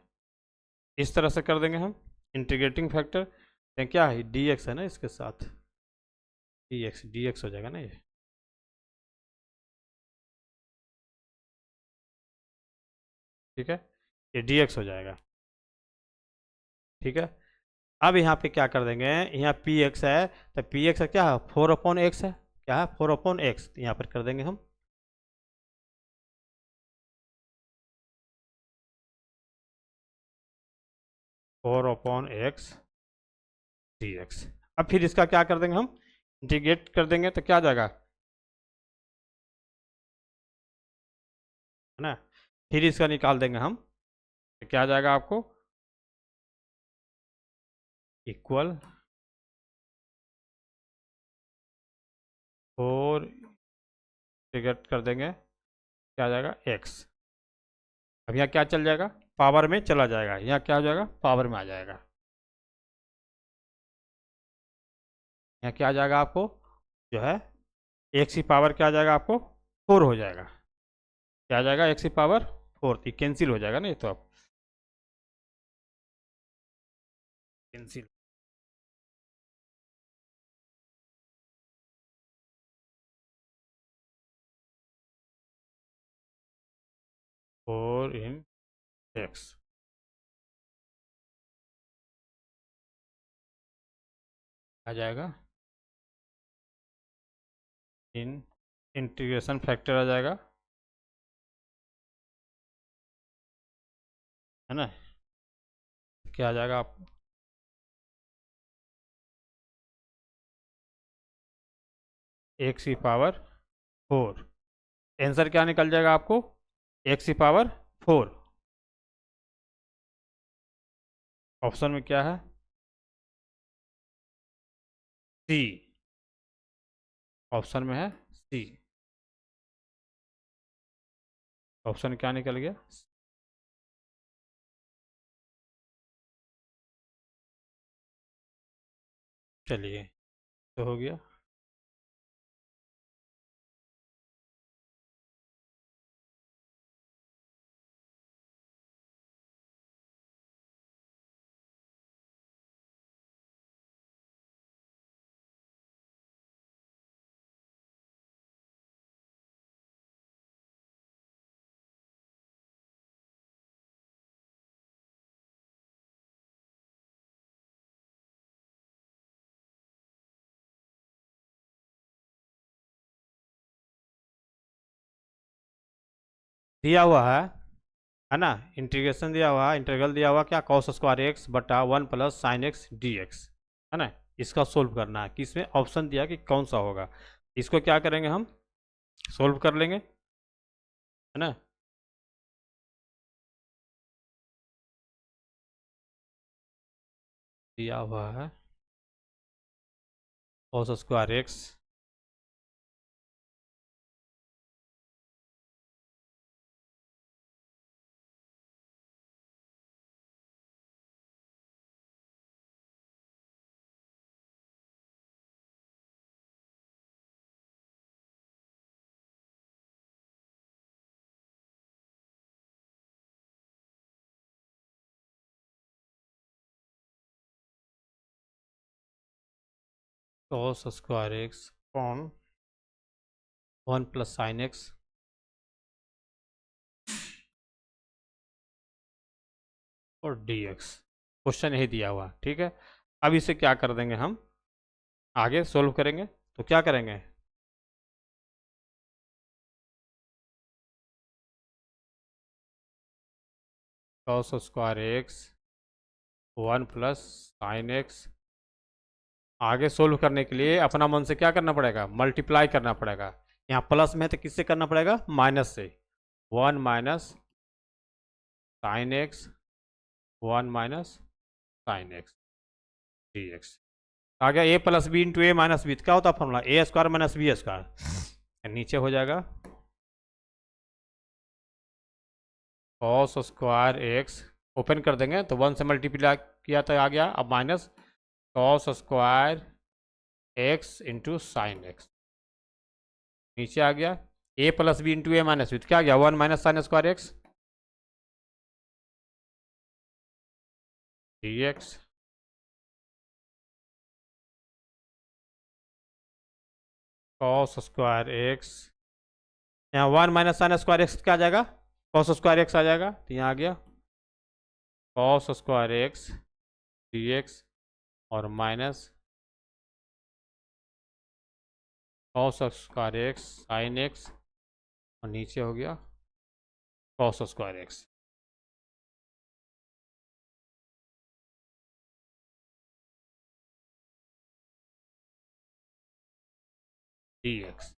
इस तरह से कर देंगे हम इंटीग्रेटिंग फैक्टर। क्या है डी एक्स है ना, इसके साथ डी एक्स हो जाएगा ना ये, ठीक है, ये डी एक्स हो जाएगा। ठीक है, अब यहाँ पे क्या कर देंगे, यहाँ पी एक्स है, तो पी एक्स क्या है 4/x है, क्या है 4/x, यहाँ पर कर देंगे हम 4/x डी एक्स। अब फिर इसका क्या कर देंगे हम, इंटीग्रेट कर देंगे तो क्या आ जाएगा, है ना। फिर इसका निकाल देंगे हम तो क्या आ जाएगा आपको, इक्वल 4 इंटीग्रेट कर देंगे, क्या आ जाएगा एक्स। अब यहाँ क्या चल जाएगा, पावर में चला जाएगा, यहाँ क्या हो जाएगा, पावर में आ जाएगा। यहाँ क्या आ जाएगा आपको, जो है एक्स की पावर क्या आ जाएगा आपको, 4 हो जाएगा। क्या आ जाएगा, एक्स की पावर 4, थी कैंसिल हो जाएगा ना ये तो, अब कैंसिल। 4 इन एक्स आ जाएगा, इन इंटीग्रेशन फैक्टर आ जाएगा, है ना। क्या आ जाएगा आप, एक्स की पावर 4, आंसर क्या निकल जाएगा आपको, एक्स की पावर 4। ऑप्शन में क्या है, सी, ऑप्शन में है सी। ऑप्शन क्या निकल गया, चलिए तो हो गया। दिया हुआ है ना, इंटीग्रेशन दिया हुआ है, इंटीग्रल दिया हुआ क्या, कॉस स्क्वायर एक्स बटा 1 + sin x dx, है ना। इसका सोल्व करना है कि इसमें ऑप्शन दिया कि कौन सा होगा। इसको क्या करेंगे हम, सोल्व कर लेंगे, है ना। दिया हुआ है cos square x cos square x upon 1 + sin x और dx। क्वेश्चन यही दिया हुआ, ठीक है। अब इसे क्या कर देंगे हम, आगे सोल्व करेंगे तो क्या करेंगे, cos square x 1 + sin x। आगे सोल्व करने के लिए अपना मन से क्या करना पड़ेगा, मल्टीप्लाई करना पड़ेगा। यहाँ प्लस में है तो किससे करना पड़ेगा, माइनस से। 1 - sin x 1 - sin x dx। आ गया a + b × a - b, क्या होता है फॉर्मूला, a² - b²। नीचे हो जाएगा कॉस स्क्वायर एक्स, ओपन कर देंगे तो 1 से मल्टीप्लाई किया तो आ गया, अब minus cos square x into sine x, नीचे आ गया a + b × a - b, क्या आ गया 1 - sin² x dx। Cos square x, यहाँ 1 - sin² x क्या आ जाएगा, कॉस स्क्वायर एक्स आ जाएगा, तो यहाँ आ गया कॉस स्क्वायर एक्स dx और minus cos square x sine x, और नीचे हो गया cos square x. D x.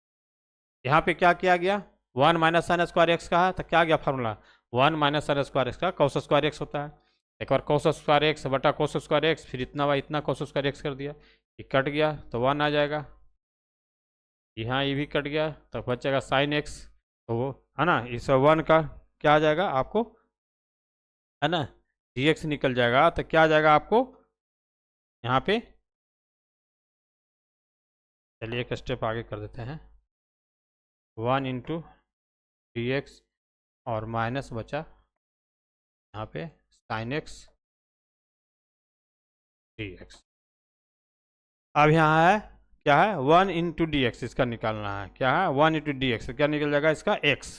यहाँ पे क्या किया गया, 1 माइनस साइन स्क्वायर एक्स का है, तो क्या गया formula, 1 minus sine square x का कोस स्क्वायर एक्स होता है। एक बार कोस स्क्वायर एक्स बटा कोस स्क्वायर एक्स, फिर इतना बाई इतना कोस स्क्वायर एक्स कर दिया, ये कट गया तो 1 आ जाएगा। यहाँ ये भी कट गया तो बचेगा साइन एक्स, तो वो है ना, इस 1 का क्या आ जाएगा आपको, है ना, डी एक्स निकल जाएगा, तो क्या आ जाएगा आपको यहाँ पे। चलिए एक स्टेप आगे कर देते हैं, 1 इंटू डी एक्स और माइनस बचा यहाँ पे साइन एक्स डी एक्स। अब यहाँ है क्या है, 1 इंटू डी एक्स, इसका निकालना है, क्या है 1 इंटू डी एक्स, क्या निकल जाएगा इसका एक्स,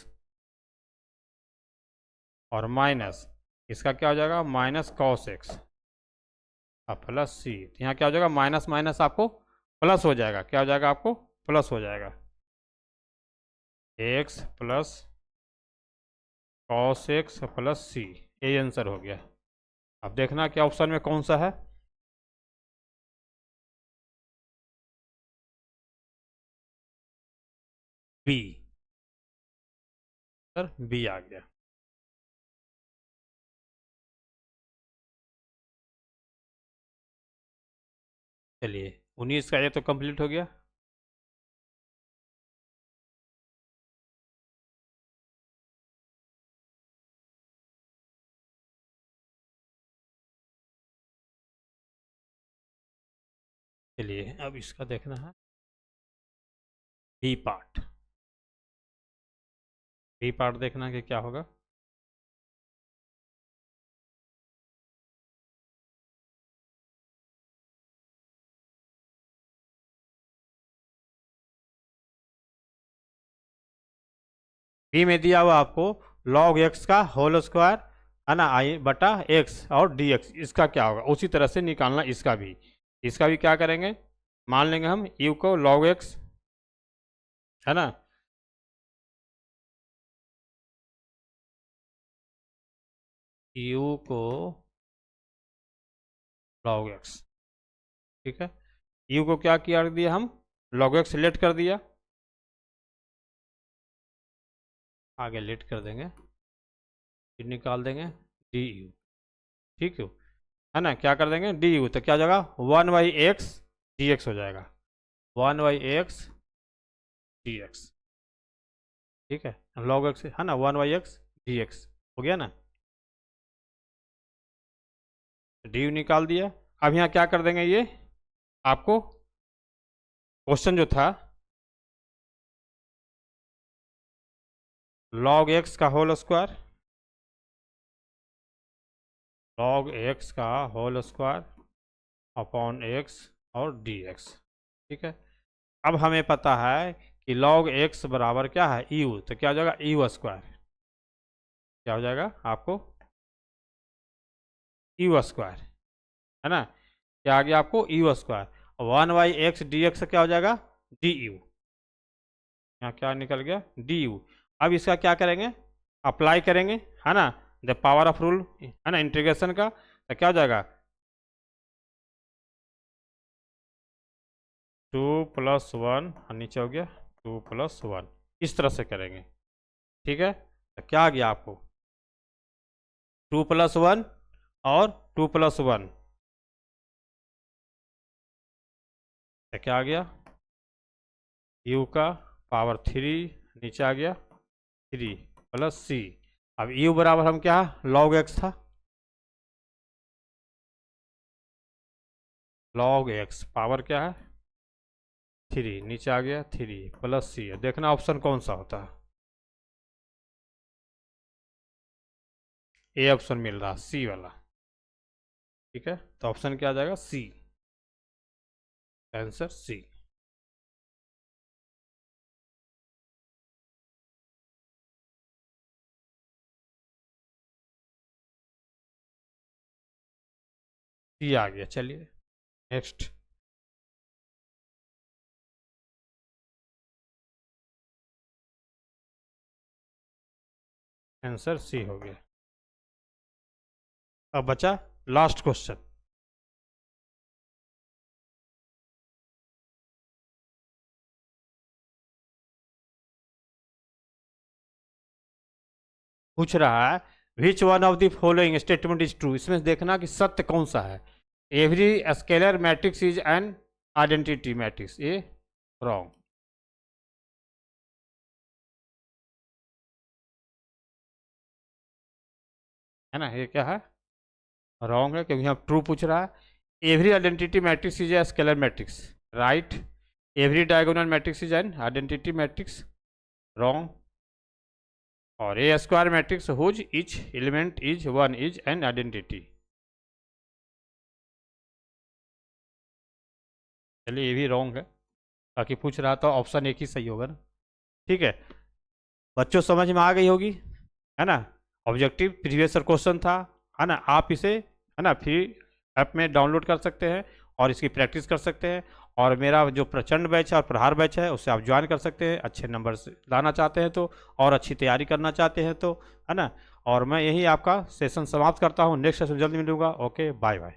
और माइनस इसका क्या हो जाएगा माइनस कॉस एक्स और प्लस सी। यहाँ क्या हो जाएगा, माइनस माइनस आपको प्लस हो जाएगा, क्या हो जाएगा आपको प्लस हो जाएगा, x plus cos x plus c, ये आंसर हो गया। अब देखना क्या ऑप्शन में कौन सा है, बी, सर बी आ गया। चलिए 19 का ये तो कंप्लीट हो गया। चलिए अब इसका देखना है, बी पार्ट, बी पार्ट देखना कि क्या होगा। बी में दिया हुआ आपको log x का होल स्क्वायर, है ना, आई बटा एक्स और डी एक्स, इसका क्या होगा उसी तरह से निकालना इसका भी। इसका भी क्या करेंगे, मान लेंगे हम u को log x, है ना, u को log x, ठीक है, u को क्या किया दिया हम, log x लेट कर दिया, आगे लेट कर देंगे, फिर निकाल देंगे डी यू, ठीक है ना, क्या कर देंगे डी यू, तो क्या हो जाएगा 1 बाई एक्स डी एक्स हो जाएगा, 1 बाई एक्स डी एक्स, ठीक है, log x है ना, 1 बाई एक्स डी एक्स हो गया ना, डी यू निकाल दिया। अब यहाँ क्या कर देंगे, ये आपको क्वेश्चन जो था log x का होल स्क्वायर, log x का होल स्क्वायर अपॉन x और dx, ठीक है। अब हमें पता है कि log x बराबर क्या है u, तो क्या हो जाएगा u स्क्वायर, क्या हो जाएगा आपको u स्क्वायर, है ना, क्या आ गया आपको u square, 1 by x D X क्या हो जाएगा डी यू, यहाँ क्या निकल गया डी यू। अब इसका क्या करेंगे, अप्लाई करेंगे, है ना, द पावर ऑफ रूल, है ना, इंटीग्रेशन का, तो क्या हो जाएगा 2 + 1, नीचे हो गया 2 + 1, इस तरह से करेंगे, ठीक है। तो क्या आ गया आपको 2 + 1 और 2 + 1, तो क्या आ गया u का पावर 3, नीचे आ गया 3 + c। अब u बराबर हम क्या log x था, log x पावर क्या है 3, नीचे आ गया 3 + c, देखना ऑप्शन कौन सा होता है, ए ऑप्शन मिल रहा सी वाला, ठीक है, तो ऑप्शन क्या आ जाएगा सी, आंसर सी। सी आ गया, चलिए नेक्स्ट, आंसर सी हो गया। अब बचा लास्ट क्वेश्चन, पूछ रहा है विच one of the following statement is true, इसमें देखना कि सत्य कौन सा है। Every scalar matrix is an identity matrix, ये रॉन्ग। है ना, ये क्या है, रॉन्ग है, क्योंकि यहाँ ट्रू पूछ रहा है। Every identity matrix is a scalar matrix, right. Every diagonal matrix is an identity matrix, wrong. और a square matrix whose each element is one is an identity, चलिए ये भी रॉन्ग है, बाकी पूछ रहा था ऑप्शन एक ही सही होगा ना। ठीक है बच्चों, समझ में आ गई होगी, है ना। ऑब्जेक्टिव प्रीवियस ईयर क्वेश्चन था, है ना। आप इसे, है ना, फ्री ऐप में डाउनलोड कर सकते हैं और इसकी प्रैक्टिस कर सकते हैं। और मेरा जो प्रचंड बैच है और प्रहार बैच है उससे आप ज्वाइन कर सकते हैं, अच्छे नंबर से लाना चाहते हैं तो, और अच्छी तैयारी करना चाहते हैं तो, है ना। और मैं यही आपका सेशन समाप्त करता हूँ, नेक्स्ट सेशन जल्दी मिलूंगा। Okay, bye bye.